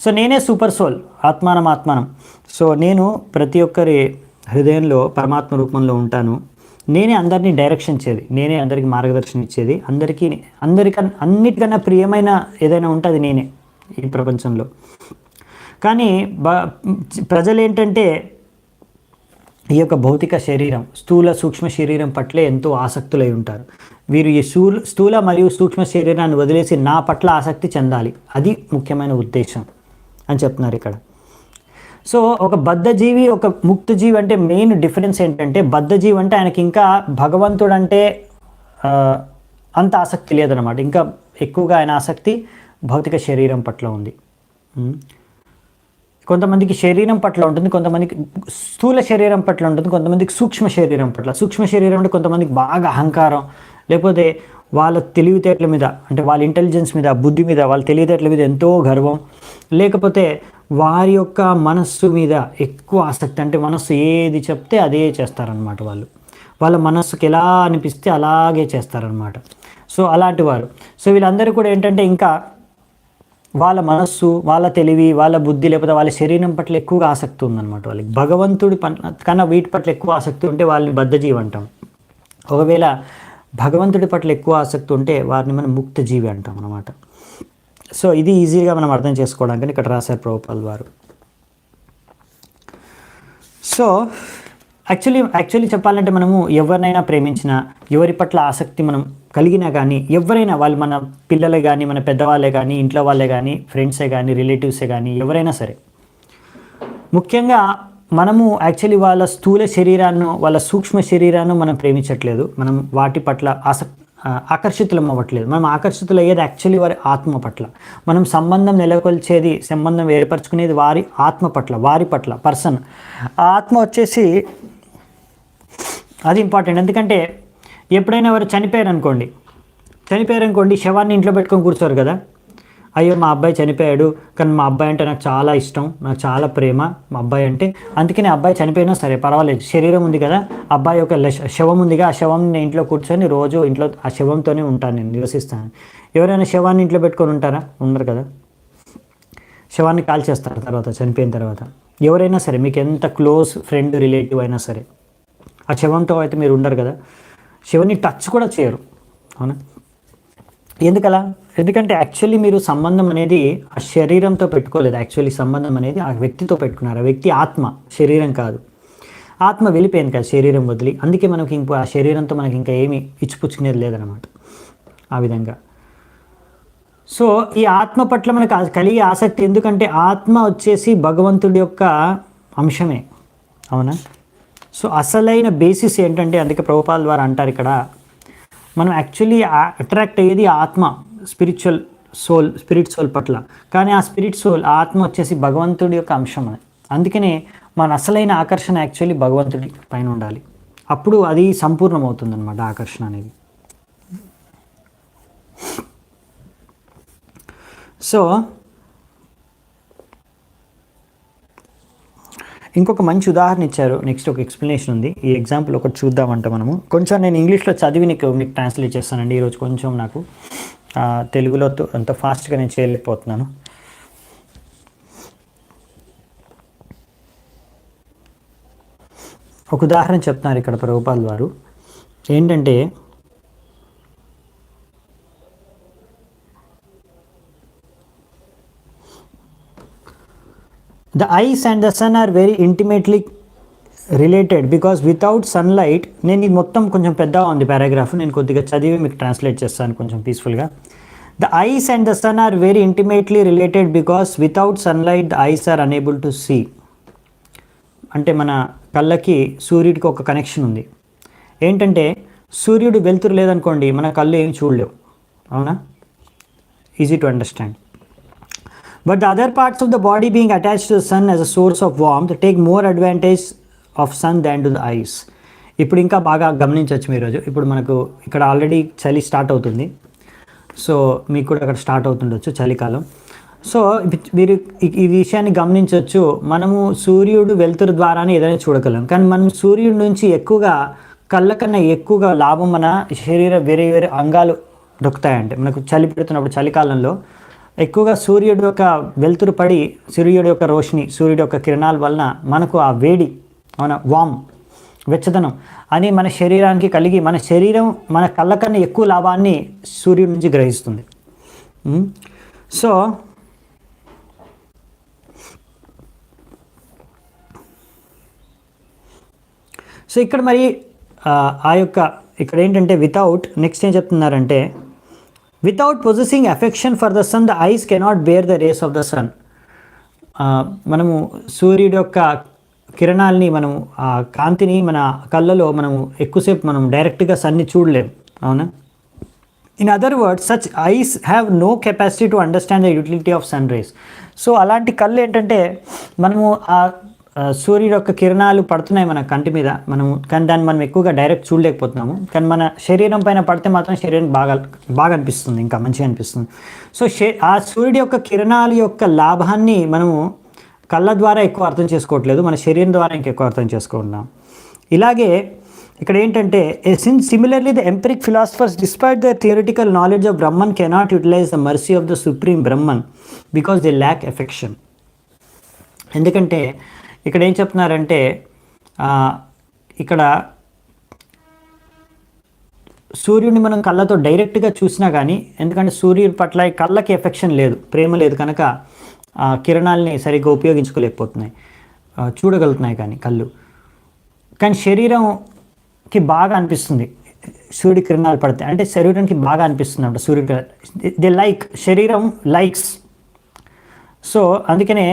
సో నేనే సూపర్ సోల్, ఆత్మానం. సో నేను ప్రతి ఒక్కరి హృదయంలో పరమాత్మ రూపంలో ఉంటాను. నేనే అందరినీ డైరెక్షన్ ఇచ్చేది, నేనే అందరికీ మార్గదర్శనం ఇచ్చేది. అన్నిటికన్నా ప్రియమైన ఏదైనా ఉంటుంది నేనే ఈ ప్రపంచంలో. కానీ ప్రజలు ఏంటంటే ఈ యొక్క భౌతిక శరీరం, స్థూల సూక్ష్మ శరీరం పట్లే ఎంతో ఆసక్తులై ఉంటారు. వీరు ఈ స్థూల మరియు సూక్ష్మ శరీరాన్ని వదిలేసి నా పట్ల ఆసక్తి చెందాలి, అది ముఖ్యమైన ఉద్దేశం అని చెప్తున్నారు ఇక్కడ. సో ఒక బద్ధజీవి, ఒక ముక్తజీవి అంటే మెయిన్ డిఫరెన్స్ ఏంటంటే, బద్ధజీవి అంటే ఆయనకి ఇంకా భగవంతుడు అంటే అంత ఆసక్తి లేదనమాట. ఇంకా ఎక్కువగా ఆయన ఆసక్తి భౌతిక శరీరం పట్ల ఉంది. కొంతమందికి శరీరం పట్ల ఉంటుంది, కొంతమందికి స్థూల శరీరం పట్ల ఉంటుంది, కొంతమందికి సూక్ష్మ శరీరం పట్ల. సూక్ష్మ శరీరం అంటే కొంతమందికి బాగా అహంకారం, లేకపోతే వాళ్ళ తెలివితేటల మీద, అంటే వాళ్ళ ఇంటెలిజెన్స్ మీద, బుద్ధి మీద, వాళ్ళ తెలివితేటల మీద ఎంతో గర్వం, లేకపోతే వారి యొక్క మనస్సు మీద ఎక్కువ ఆసక్తి. అంటే మనస్సు ఏది చెప్తే అదే చేస్తారనమాట. వాళ్ళ మనస్సుకి ఎలా అనిపిస్తే అలాగే చేస్తారనమాట. సో అలాంటి వారు. సో వీళ్ళందరూ కూడా ఏంటంటే ఇంకా వాళ్ళ మనస్సు, వాళ్ళ తెలివి, వాళ్ళ బుద్ధి, లేకపోతే వాళ్ళ శరీరం పట్ల ఎక్కువగా ఆసక్తి ఉందన్నమాట వాళ్ళకి. భగవంతుడి కన్నా వీటి పట్ల ఎక్కువ ఆసక్తి ఉంటే వాళ్ళని బద్ధజీవి అంటాం. ఒకవేళ భగవంతుడి పట్ల ఎక్కువ ఆసక్తి ఉంటే వారిని మనం ముక్తజీవి అంటాం అన్నమాట. సో ఇది ఈజీగా మనం అర్థం చేసుకోవడానికి ఇక్కడ రాశారు ప్రభుపాల్ వారు. సో యాక్చువల్లీ చెప్పాలంటే మనము ఎవరినైనా ప్రేమించినా, ఎవరి పట్ల ఆసక్తి మనం కలిగినా కానీ, ఎవరైనా వాళ్ళు మన పిల్లలే కానీ, మన పెద్దవాళ్ళే కానీ, ఇంట్లో వాళ్ళే కానీ, ఫ్రెండ్సే కానీ, రిలేటివ్సే కానీ, ఎవరైనా సరే, ముఖ్యంగా మనము యాక్చువల్లీ వాళ్ళ స్థూల శరీరాన్ని, వాళ్ళ సూక్ష్మ శరీరాన్ని మనం ప్రేమించట్లేదు. మనం వాటి పట్ల ఆకర్షితులం అవ్వట్లేదు. మనం ఆకర్షితులయ్యేది యాక్చువల్లీ వారి ఆత్మ పట్ల. మనం సంబంధం నెలకొల్చేది, సంబంధం ఏర్పరచుకునేది వారి ఆత్మ పట్ల, వారి పట్ల పర్సన్. ఆ ఆత్మ వచ్చేసి అది ఇంపార్టెంట్. ఎందుకంటే ఎప్పుడైనా ఎవరు చనిపోయారనుకోండి, శవాన్ని ఇంట్లో పెట్టుకొని కూర్చోరు కదా. అయ్యో మా అబ్బాయి చనిపోయాడు, కానీ మా అబ్బాయి అంటే నాకు చాలా ఇష్టం, నాకు చాలా ప్రేమ మా అబ్బాయి అంటే, అందుకని అబ్బాయి చనిపోయినా సరే పర్వాలేదు, శరీరం ఉంది కదా, అబ్బాయి ఒక శవం ఉందిగా, ఆ శవం నేను ఇంట్లో కూర్చొని రోజు ఇంట్లో ఆ శవంతోనే ఉంటాను, నేను నివసిస్తాను. ఎవరైనా శవాన్ని ఇంట్లో పెట్టుకొని ఉంటారా? ఉండరు కదా. శవాన్ని కాల్చేస్తారు తర్వాత, చనిపోయిన తర్వాత. ఎవరైనా సరే, మీకు ఎంత క్లోజ్ ఫ్రెండ్, రిలేటివ్ అయినా సరే, ఆ శవంతో అయితే మీరు ఉండరు కదా, శివుని టచ్ కూడా చేయరు. అవునా? ఎందుకలా? ఎందుకంటే యాక్చువల్లీ మీరు సంబంధం అనేది ఆ శరీరంతో పెట్టుకోలేదు. యాక్చువల్లీ సంబంధం అనేది ఆ వ్యక్తితో పెట్టుకున్నారు. ఆ వ్యక్తి ఆత్మ, శరీరం కాదు. ఆత్మ వెళ్ళిపోయింది కదా శరీరం వదిలి. అందుకే మనకి ఇంకో ఆ శరీరంతో మనకి ఇంకా ఏమీ ఇచ్చిపుచ్చుకునేది లేదనమాట. ఆ విధంగా సో ఈ ఆత్మ పట్ల మనకు కలిగే ఆసక్తి, ఎందుకంటే ఆత్మ వచ్చేసి భగవంతుడి యొక్క అంశమే. అవునా? సో అసలైన బేసిస్ ఏంటంటే, అందుకే ప్రభుపాల్ ద్వారా అంటారు ఇక్కడ, మనం యాక్చువల్లీ అట్రాక్ట్ అయ్యేది ఆత్మ, స్పిరిట్ సోల్ పట్ల. కానీ ఆ స్పిరిట్ సోల్, ఆత్మ వచ్చేసి భగవంతుడి యొక్క అంశం అది. అందుకనే మన అసలైన ఆకర్షణ యాక్చువల్లీ భగవంతుడి పైన ఉండాలి. అప్పుడు అది సంపూర్ణమవుతుంది అనమాట ఆకర్షణ అనేది. సో ఇంకొక మంచి ఉదాహరణ ఇచ్చారు. నెక్స్ట్ ఒక ఎక్స్ప్లెనేషన్ ఉంది. ఈ ఎగ్జాంపుల్ ఒకటి చూద్దామంటే మనము కొంచెం నేను ఇంగ్లీష్లో చదివి మీకు ట్రాన్స్లేట్ చేస్తానండి. ఈరోజు కొంచెం నాకు తెలుగులో అంత ఫాస్ట్గా నేను చేయలేకపోతున్నాను. ఒక ఉదాహరణ చెప్తున్నారు ఇక్కడ ప్రభుపాల్ వారు. ఏంటంటే the eyes and the sun are very intimately related because without sunlight, నేను ఇది మొత్తం కొంచెం పెద్దగా ఉంది పారాగ్రాఫ్, నేను కొద్దిగా చదివి మీకు ట్రాన్స్లేట్ చేస్తాను కొంచెం పీస్ఫుల్గా. The eyes and the sun are very intimately related because without sunlight the eyes are unable to see. అంటే మన కళ్ళకి సూర్యుడికి ఒక కనెక్షన్ ఉంది. ఏంటంటే సూర్యుడు వెలుతురు లేదనుకోండి మన కళ్ళు ఏం చూడలేవు, అవునా? Easy to understand. But the other parts of the body being attached to the sun as a source of warmth take more advantage of sun than to the eyes. ఇప్పుడు ఇంకా బాగా గమనించవచ్చు మీరు. ఇప్పుడు మనకు ఇక్కడ ఆల్రెడీ చలి స్టార్ట్ అవుతుంది. సో మీకు కూడా అక్కడ స్టార్ట్ అవుతుండొచ్చు చలికాలం. సో మీరు ఈ విషయాన్ని గమనించవచ్చు. మనము సూర్యుడు వెలుతురు ద్వారానే ఏదైనా చూడగలం, కానీ మనం సూర్యుడి నుంచి ఎక్కువగా కళ్ళ కన్నా ఎక్కువగా లాభం మన శరీర వేరే వేరే అంగాలు దొరుకుతాయంటే మనకు చలి పెడుతున్నప్పుడు చలికాలంలో ఎక్కువగా సూర్యుడు యొక్క వెలుతురు పడి సూర్యుడి యొక్క రోషిని సూర్యుడి యొక్క కిరణాల వలన మనకు ఆ వేడి మన వామ్ వెచ్చదనం అని మన శరీరానికి కలిగి మన శరీరం మన కళ్ళ కన్నా ఎక్కువ లాభాన్ని సూర్యుడి నుంచి గ్రహిస్తుంది. సో ఇక్కడ మరి ఆ యొక్క ఇక్కడ ఏంటంటే వితౌట్ నెక్స్ట్ ఏం చెప్తున్నారంటే without possessing affection for the sun the eyes cannot bear the rays of the sun. మనము సూర్యుడి యొక్క కిరణాలని మనము ఆ కాంతిని మన కళ్ళలో మనము ఎక్కువసేపు మనం డైరెక్ట్గా సన్ని చూడలేము, అవునా? In other words such eyes have no capacity to understand the utility of sun rays. So అలాంటి కళ్ళు ఏంటంటే మనము ఆ సూర్యుడు యొక్క కిరణాలు పడుతున్నాయి మన కంటి మీద, కానీ దాన్ని మనం ఎక్కువగా డైరెక్ట్ చూడలేకపోతున్నాము, కానీ మన శరీరం పైన పడితే మాత్రం శరీరం బాగా అనిపిస్తుంది, ఇంకా మంచిగా అనిపిస్తుంది. సో ఆ సూర్యుడి యొక్క కిరణాల యొక్క లాభాన్ని మనము కళ్ళ ద్వారా ఎక్కువ అర్థం చేసుకోవట్లేదు, మన శరీరం ద్వారా ఇంకెక్కువ అర్థం చేసుకుంటున్నాం. ఇలాగే ఇక్కడ ఏంటంటే similarly the empiric philosophers despite the theoretical knowledge of Brahman cannot utilize the mercy of the supreme Brahman because they lack affection. ఎందుకంటే ఇక్కడ ఏం చెప్తున్నారంటే ఇక్కడ సూర్యుడిని మనం కళ్ళతో డైరెక్ట్గా చూసినా కానీ, ఎందుకంటే సూర్యుడి పట్ల కళ్ళకి ఎఫెక్షన్ లేదు, ప్రేమ లేదు కనుక ఆ కిరణాలని సరిగ్గా ఉపయోగించుకోలేకపోతున్నాయి, చూడగలుగుతున్నాయి కానీ కళ్ళు. కానీ శరీరంకి బాగా అనిపిస్తుంది సూర్యుడి కిరణాలు పడితే, అంటే శరీరానికి బాగా అనిపిస్తుంది అంట సూర్యుడి దే లైక్ శరీరం లైక్స్. సో అందుకనే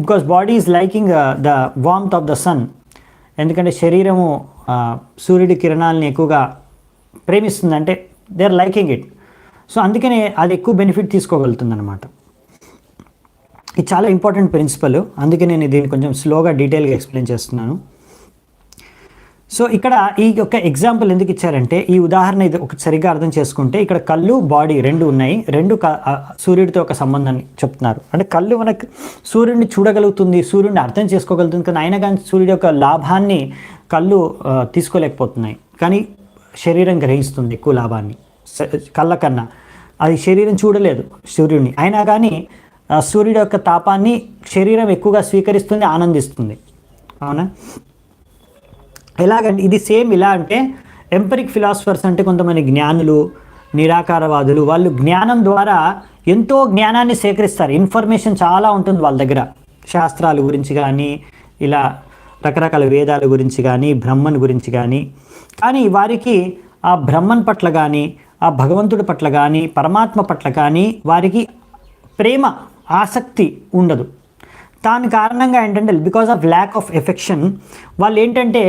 because body is liking the warmth of the sun, ఎందుకంటే శరీరము సూర్యుడి కిరణాలని ఎక్కువగా ప్రేమిస్తుంది, అంటే they are liking it. So అందుకనే అది ఎక్కువ బెనిఫిట్ తీసుకోగలుగుతుంది అనమాట. ఇది చాలా ఇంపార్టెంట్ ప్రిన్సిపల్, అందుకే నేను దీన్ని కొంచెం స్లోగా డీటెయిల్గా ఎక్స్ప్లెయిన్ చేస్తున్నాను. సో ఇక్కడ ఈ యొక్క ఎగ్జాంపుల్ ఎందుకు ఇచ్చారంటే ఈ ఉదాహరణ ఇది ఒక సరిగ్గా అర్థం చేసుకుంటే ఇక్కడ కళ్ళు బాడీ రెండు ఉన్నాయి, రెండు సూర్యుడితో ఒక సంబంధాన్ని చెప్తున్నారు. అంటే కళ్ళు మనకు సూర్యుడిని చూడగలుగుతుంది, సూర్యుడిని అర్థం చేసుకోగలుగుతుంది, కానీ అయినా కానీ సూర్యుడి యొక్క లాభాన్ని కళ్ళు తీసుకోలేకపోతున్నాయి, కానీ శరీరం గ్రహిస్తుంది ఎక్కువ లాభాన్ని కళ్ళ కన్నా. అది శరీరం చూడలేదు సూర్యుడిని, అయినా కానీ సూర్యుడి యొక్క తాపాన్ని శరీరం ఎక్కువగా స్వీకరిస్తుంది, ఆనందిస్తుంది, అవునా? ఎలాగంటే ఇది సేమ్ ఇలా అంటే ఎంపరిక్ ఫిలాసఫర్స్ అంటే కొంతమంది జ్ఞానులు నిరాకారవాదులు, వాళ్ళు జ్ఞానం ద్వారా ఎంతో జ్ఞానాన్ని సేకరిస్తారు, ఇన్ఫర్మేషన్ చాలా ఉంటుంది వాళ్ళ దగ్గర, శాస్త్రాల గురించి కానీ ఇలా రకరకాల వేదాల గురించి కానీ బ్రహ్మన్ గురించి కానీ. కానీ వారికి ఆ బ్రహ్మన్ పట్ల కానీ ఆ భగవంతుడి పట్ల కానీ పరమాత్మ పట్ల కానీ వారికి ప్రేమ ఆసక్తి ఉండదు. దాని కారణంగా ఏంటంటే because of lack of affection వాళ్ళు ఏంటంటే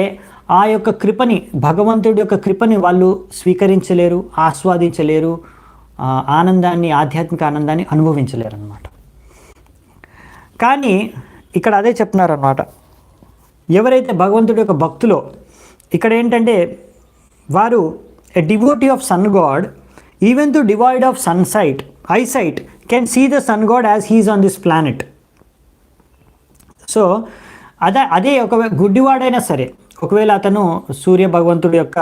ఆ యొక్క కృపని భగవంతుడి యొక్క కృపని వాళ్ళు స్వీకరించలేరు, ఆస్వాదించలేరు, ఆనందాన్ని ఆధ్యాత్మిక ఆనందాన్ని అనుభవించలేరు అన్నమాట. కానీ ఇక్కడ అదే చెప్తున్నారన్నమాట, ఎవరైతే భగవంతుడి యొక్క భక్తులో ఇక్కడ ఏంటంటే వారు a devotee of sun god even to devoid of సన్సైట్ eyesight can see the sun god as he is on this planet. So అదే ఒకవేళ గుడ్డివాడైనా సరే, ఒకవేళ అతను సూర్య భగవంతుడి యొక్క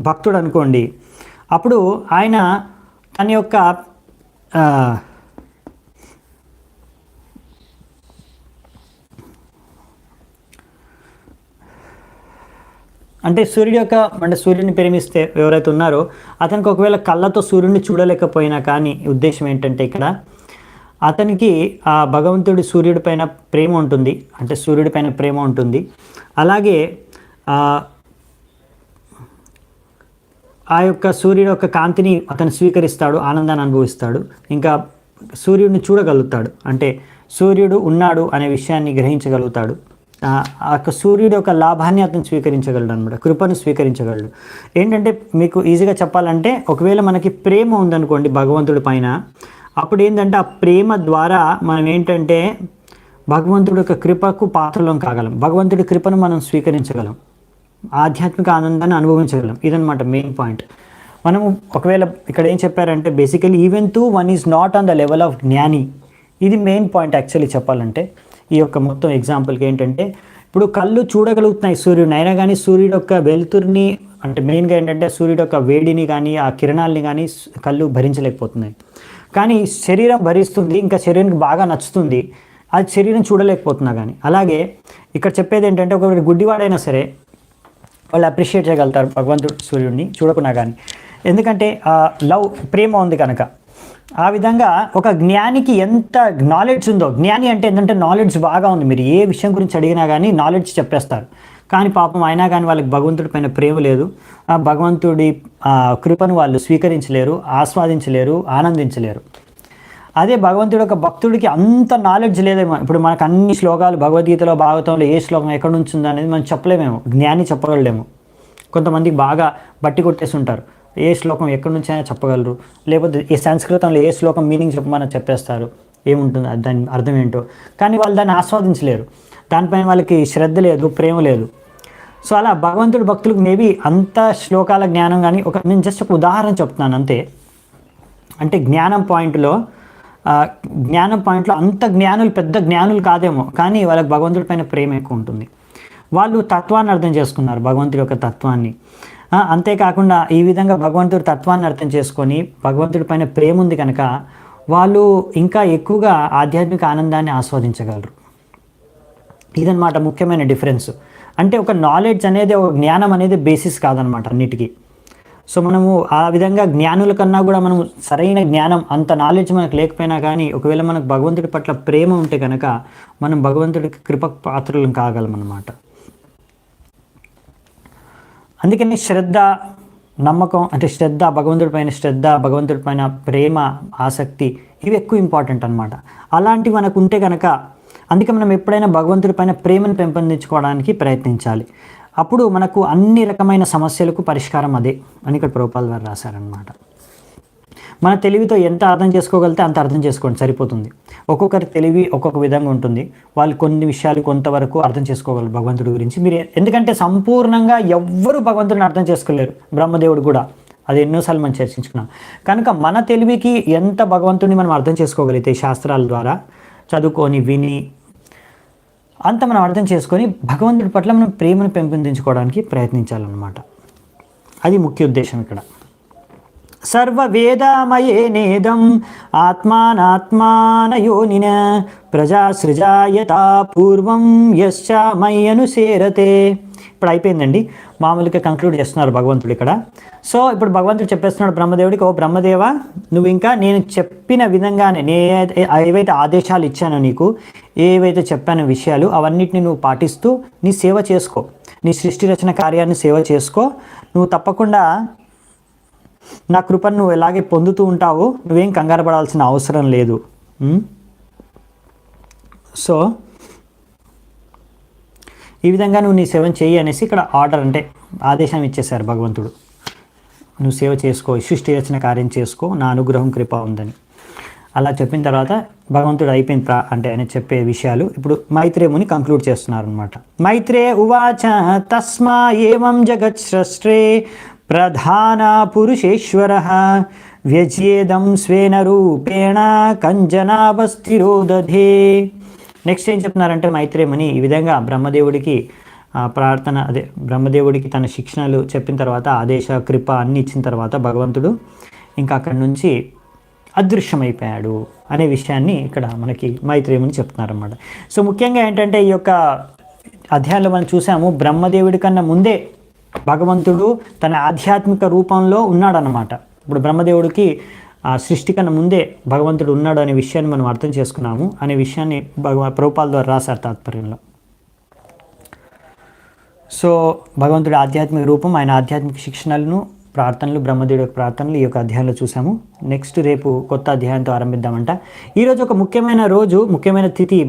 భక్తుడు అనుకోండి, అప్పుడు ఆయన తన యొక్క అంటే సూర్యుని ప్రేమిస్తే ఎవరైతే ఉన్నారో అతనికి ఒకవేళ కళ్ళతో సూర్యుడిని చూడలేకపోయినా కానీ ఉద్దేశం ఏంటంటే ఇక్కడ అతనికి ఆ భగవంతుడి సూర్యుడి పైన ప్రేమ ఉంటుంది, అంటే సూర్యుడి పైన ప్రేమ ఉంటుంది. అలాగే ఆ యొక్క సూర్యుడి యొక్క కాంతిని అతను స్వీకరిస్తాడు, ఆనందాన్ని అనుభవిస్తాడు, ఇంకా సూర్యుడిని చూడగలుగుతాడు, అంటే సూర్యుడు ఉన్నాడు అనే విషయాన్ని గ్రహించగలుగుతాడు. ఆ యొక్క సూర్యుడు యొక్క లాభాన్ని అతను స్వీకరించగలడు అనమాట, కృపను స్వీకరించగలడు. ఏంటంటే మీకు ఈజీగా చెప్పాలంటే ఒకవేళ మనకి ప్రేమ ఉందనుకోండి భగవంతుడి పైన, అప్పుడు ఏంటంటే ఆ ప్రేమ ద్వారా మనం ఏంటంటే భగవంతుడి యొక్క కృపకు పాత్రలం కాగలం, భగవంతుడి కృపను మనం స్వీకరించగలం, ఆధ్యాత్మిక ఆనందాన్ని అనుభవించగలం. ఇదనమాట మెయిన్ పాయింట్. మనము ఒకవేళ ఇక్కడ ఏం చెప్పారంటే basically even to one is not on the level of జ్ఞాని, ఇది మెయిన్ పాయింట్ యాక్చువల్లీ చెప్పాలంటే. ఈ యొక్క మొత్తం ఎగ్జాంపుల్కి ఏంటంటే ఇప్పుడు కళ్ళు చూడగలుగుతున్నాయి సూర్యుడిని, అయినా కానీ సూర్యుడు యొక్క వెలుతురిని, అంటే మెయిన్గా ఏంటంటే సూర్యుడు యొక్క వేడిని కానీ ఆ కిరణాలని కానీ కళ్ళు భరించలేకపోతున్నాయి. కానీ శరీరం భరిస్తుంది, ఇంకా శరీరానికి బాగా నచ్చుతుంది, అది శరీరం చూడలేకపోతున్నా కానీ. అలాగే ఇక్కడ చెప్పేది ఏంటంటే ఒకవేళ గుడ్డివాడైనా సరే వాళ్ళు అప్రిషియేట్ చేయగలుగుతారు భగవంతుడు సూర్యుడిని చూడకున్నా కానీ, ఎందుకంటే లవ్ ప్రేమ ఉంది కనుక. ఆ విధంగా ఒక జ్ఞానికి ఎంత నాలెడ్జ్ ఉందో, జ్ఞాని అంటే ఏంటంటే నాలెడ్జ్ బాగా ఉంది, మీరు ఏ విషయం గురించి అడిగినా కానీ నాలెడ్జ్ చెప్పేస్తారు, కానీ పాపం అయినా కానీ వాళ్ళకి భగవంతుడి పైన ప్రేమ లేదు, ఆ భగవంతుడి కృపను వాళ్ళు స్వీకరించలేరు, ఆస్వాదించలేరు, ఆనందించలేరు. అదే భగవంతుడి యొక్క భక్తుడికి అంత నాలెడ్జ్ లేదేమో. ఇప్పుడు మనకు అన్ని శ్లోకాలు భగవద్గీతలో భాగవతంలో ఏ శ్లోకం ఎక్కడి నుంచి ఉందో అనేది మనం చెప్పలేమేమో, జ్ఞాని చెప్పగలలేము. కొంతమందికి బాగా బట్టి కొట్టేసి ఉంటారు, ఏ శ్లోకం ఎక్కడి నుంచి అయినా చెప్పగలరు, లేకపోతే ఈ సంస్కృతంలో ఏ శ్లోకం మీనింగ్ చెప్పమని చెప్పేస్తారు, ఏముంటుంది దాని అర్థం ఏంటో, కానీ వాళ్ళు దాన్ని ఆస్వాదించలేరు, దానిపైన వాళ్ళకి శ్రద్ధ లేదు, ప్రేమ లేదు. సో అలా భగవంతుడి భక్తులకు మేబీ అంత శ్లోకాల జ్ఞానం కానీ నేను జస్ట్ ఒక ఉదాహరణ చెప్తున్నాను అంతే. అంటే జ్ఞానం పాయింట్లో అంత జ్ఞానులు పెద్ద జ్ఞానులు కాదేమో, కానీ వాళ్ళకి భగవంతుడి పైన ప్రేమ ఎక్కువ ఉంటుంది. వాళ్ళు తత్వాన్ని అర్థం చేసుకున్నారు, భగవంతుడి యొక్క తత్వాన్ని. అంతేకాకుండా ఈ విధంగా భగవంతుడి తత్వాన్ని అర్థం చేసుకొని భగవంతుడి పైన ప్రేమ ఉంది కనుక వాళ్ళు ఇంకా ఎక్కువగా ఆధ్యాత్మిక ఆనందాన్ని ఆస్వాదించగలరు. ఇదన్నమాట ముఖ్యమైన డిఫరెన్స్. అంటే ఒక నాలెడ్జ్ అనేది, ఒక జ్ఞానం అనేది బేసిస్ కాదనమాట అన్నిటికీ. సో మనము ఆ విధంగా జ్ఞానుల కన్నా కూడా మనం సరైన జ్ఞానం, అంత నాలెడ్జ్ మనకు లేకపోయినా కానీ ఒకవేళ మనకు భగవంతుడి పట్ల ప్రేమ ఉంటే కనుక మనం భగవంతుడికి కృప పాత్రలను కాగలం అన్నమాట. అందుకని శ్రద్ధ, నమ్మకం, అంటే శ్రద్ధ, భగవంతుడి పైన శ్రద్ధ, భగవంతుడి పైన ప్రేమ, ఆసక్తి, ఇవి ఎక్కువ ఇంపార్టెంట్ అనమాట. అలాంటివి మనకు ఉంటే కనుక, అందుకే మనం ఎప్పుడైనా భగవంతుడి పైన ప్రేమను పెంపొందించుకోవడానికి ప్రయత్నించాలి. అప్పుడు మనకు అన్ని రకమైన సమస్యలకు పరిష్కారం అదే అని ఇక్కడ ప్రభుపాల్ గారు రాశారనమాట. మన తెలివితో ఎంత అర్థం చేసుకోగలితే అంత అర్థం చేసుకోండి, సరిపోతుంది. ఒక్కొక్కరి తెలివి ఒక్కొక్క విధంగా ఉంటుంది, వాళ్ళు కొన్ని విషయాలు కొంతవరకు అర్థం చేసుకోగలరు భగవంతుడి గురించి. మీరు ఎందుకంటే సంపూర్ణంగా ఎవ్వరూ భగవంతుడిని అర్థం చేసుకోలేరు, బ్రహ్మదేవుడు కూడా, అది ఎన్నోసార్లు మనం చర్చించుకున్నాం. కనుక మన తెలివికి ఎంత భగవంతుడిని మనం అర్థం చేసుకోగలిగితే శాస్త్రాల ద్వారా చదువుకొని విని అంత మనం అర్థం చేసుకొని భగవంతుడి పట్ల మనం ప్రేమను పెంపొందించుకోవడానికి ప్రయత్నించాలన్నమాట. అది ముఖ్య ఉద్దేశం ఇక్కడ. సర్వవేదామయేనేదం ఆత్మానాత్మానయోనిన ప్రజాసృజాయతా పూర్వం యశ్చామయ్యనుసేరతే. ఇప్పుడు అయిపోయిందండి, మామూలుగా కంక్లూడ్ చేస్తున్నారు భగవంతుడు ఇక్కడ. సో ఇప్పుడు భగవంతుడు చెప్పేస్తున్నాడు బ్రహ్మదేవుడికి, ఓ బ్రహ్మదేవ, నువ్వు ఇంకా నేను చెప్పిన విధంగానే, ఏవైతే ఆదేశాలు ఇచ్చానో నీకు, ఏవైతే చెప్పానో విషయాలు, అవన్నిటిని నువ్వు పాటిస్తూ నీ సేవ చేసుకో, నీ సృష్టి రచన కార్యాన్ని సేవ చేసుకో. నువ్వు తప్పకుండా నా కృపను నువ్వు ఎలాగే పొందుతూ ఉంటావు, నువ్వేం కంగారు పడాల్సిన అవసరం లేదు. సో ఈ విధంగా నువ్వు నీ సేవ చేయి అనేసి ఇక్కడ ఆర్డర్, అంటే ఆదేశం ఇచ్చేశారు భగవంతుడు. నువ్వు సేవ చేసుకో, సృష్టి రచన కార్యం చేసుకో, నా అనుగ్రహం కృప ఉందని. అలా చెప్పిన తర్వాత భగవంతుడు అయిపోయిన అంటే ఆయన చెప్పే విషయాలు ఇప్పుడు మైత్రేయుని కంక్లూడ్ చేస్తున్నారు అనమాట. మైత్రే ఉవాచ తస్మా ఏవం జగత్ స్రష్ట్రే ప్రధాన పురుషేశ్వర వ్యజ్యేదం స్వేన రూపేణ కంజనాభస్థిరో దధే. నెక్స్ట్ ఏం చెప్తున్నారంటే మైత్రేయముని ఈ విధంగా బ్రహ్మదేవుడికి ప్రార్థన బ్రహ్మదేవుడికి తన శిక్షణలు చెప్పిన తర్వాత ఆదేశ కృప అన్ని ఇచ్చిన తర్వాత భగవంతుడు ఇంకా అక్కడి నుంచి అదృశ్యమైపోయాడు అనే విషయాన్ని ఇక్కడ మనకి మైత్రేయముని చెప్తున్నారన్నమాట. సో ముఖ్యంగా ఏంటంటే ఈ యొక్క అధ్యాయంలో మనం చూసాము బ్రహ్మదేవుడి కన్నా ముందే భగవంతుడు తన ఆధ్యాత్మిక రూపంలో ఉన్నాడన్నమాట. ఇప్పుడు బ్రహ్మదేవుడికి సృష్టి కన్నా ముందే భగవంతుడు ఉన్నాడు అనే విషయాన్ని మనం అర్థం చేసుకున్నాము అనే విషయాన్ని ప్రభుపాల ద్వారా రాశారు తాత్పర్యంలో. సో భగవంతుడి ఆధ్యాత్మిక రూపం, ఆయన ఆధ్యాత్మిక శిక్షణలను, ప్రార్థనలు, బ్రహ్మదేవుడి యొక్క ప్రార్థనలు ఈ యొక్క అధ్యాయంలో చూసాము. నెక్స్ట్ రేపు కొత్త అధ్యాయంతో ఆరంభిద్దామంట. ఈరోజు ఒక ముఖ్యమైన రోజు, ముఖ్యమైన తిథి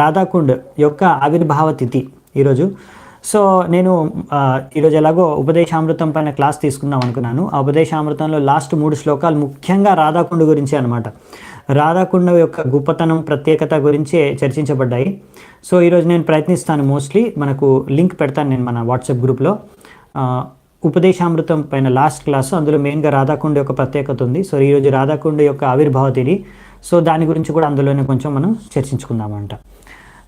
రాధాకుండ్ యొక్క ఆవిర్భావ తిథి ఈరోజు. సో నేను ఈరోజు ఎలాగో ఉపదేశామృతం పైన క్లాస్ తీసుకుందాం అనుకున్నాను. ఆ ఉపదేశామృతంలో లాస్ట్ 3 శ్లోకాలు ముఖ్యంగా రాధాకుండ్ గురించి అనమాట. రాధాకుండ యొక్క గొప్పతనం, ప్రత్యేకత గురించే చర్చించబడ్డాయి. సో ఈరోజు నేను ప్రయత్నిస్తాను, మోస్ట్లీ మనకు లింక్ పెడతాను నేను మన వాట్సాప్ గ్రూప్లో. ఉపదేశామృతం పైన లాస్ట్ క్లాసు, అందులో మెయిన్గా రాధాకుండ యొక్క ప్రత్యేకత ఉంది. సో ఈరోజు రాధాకుండ యొక్క ఆవిర్భావ తిథి. సో దాని గురించి కూడా అందులోనే కొంచెం మనం చర్చించుకుందామంట.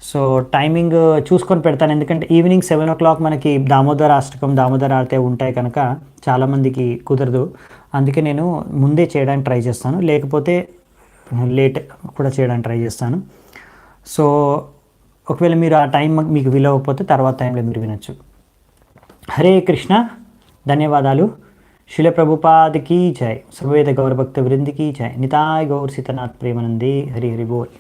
సో టైమింగ్ చూసుకొని పెడతాను, ఎందుకంటే ఈవినింగ్ 7 o'clock మనకి దామోదర అష్టకం, దామోదర ఆరతి ఉంటాయి కనుక చాలామందికి కుదరదు. అందుకే నేను ముందే చేయడానికి ట్రై చేస్తాను, లేకపోతే లేట్ కూడా చేయడానికి ట్రై చేస్తాను. సో ఒకవేళ మీరు ఆ టైం మీకు వీలవకపోతే తర్వాత టైంలో మీరు వినొచ్చు. హరే కృష్ణ, ధన్యవాదాలు. శిల ప్రభుపాదికి జై, సర్వేద గౌరభక్త వృందికి జై. నితాయ్ గౌర్ సీతనాథ్ ప్రేమానందే. హరి హరి బోల్.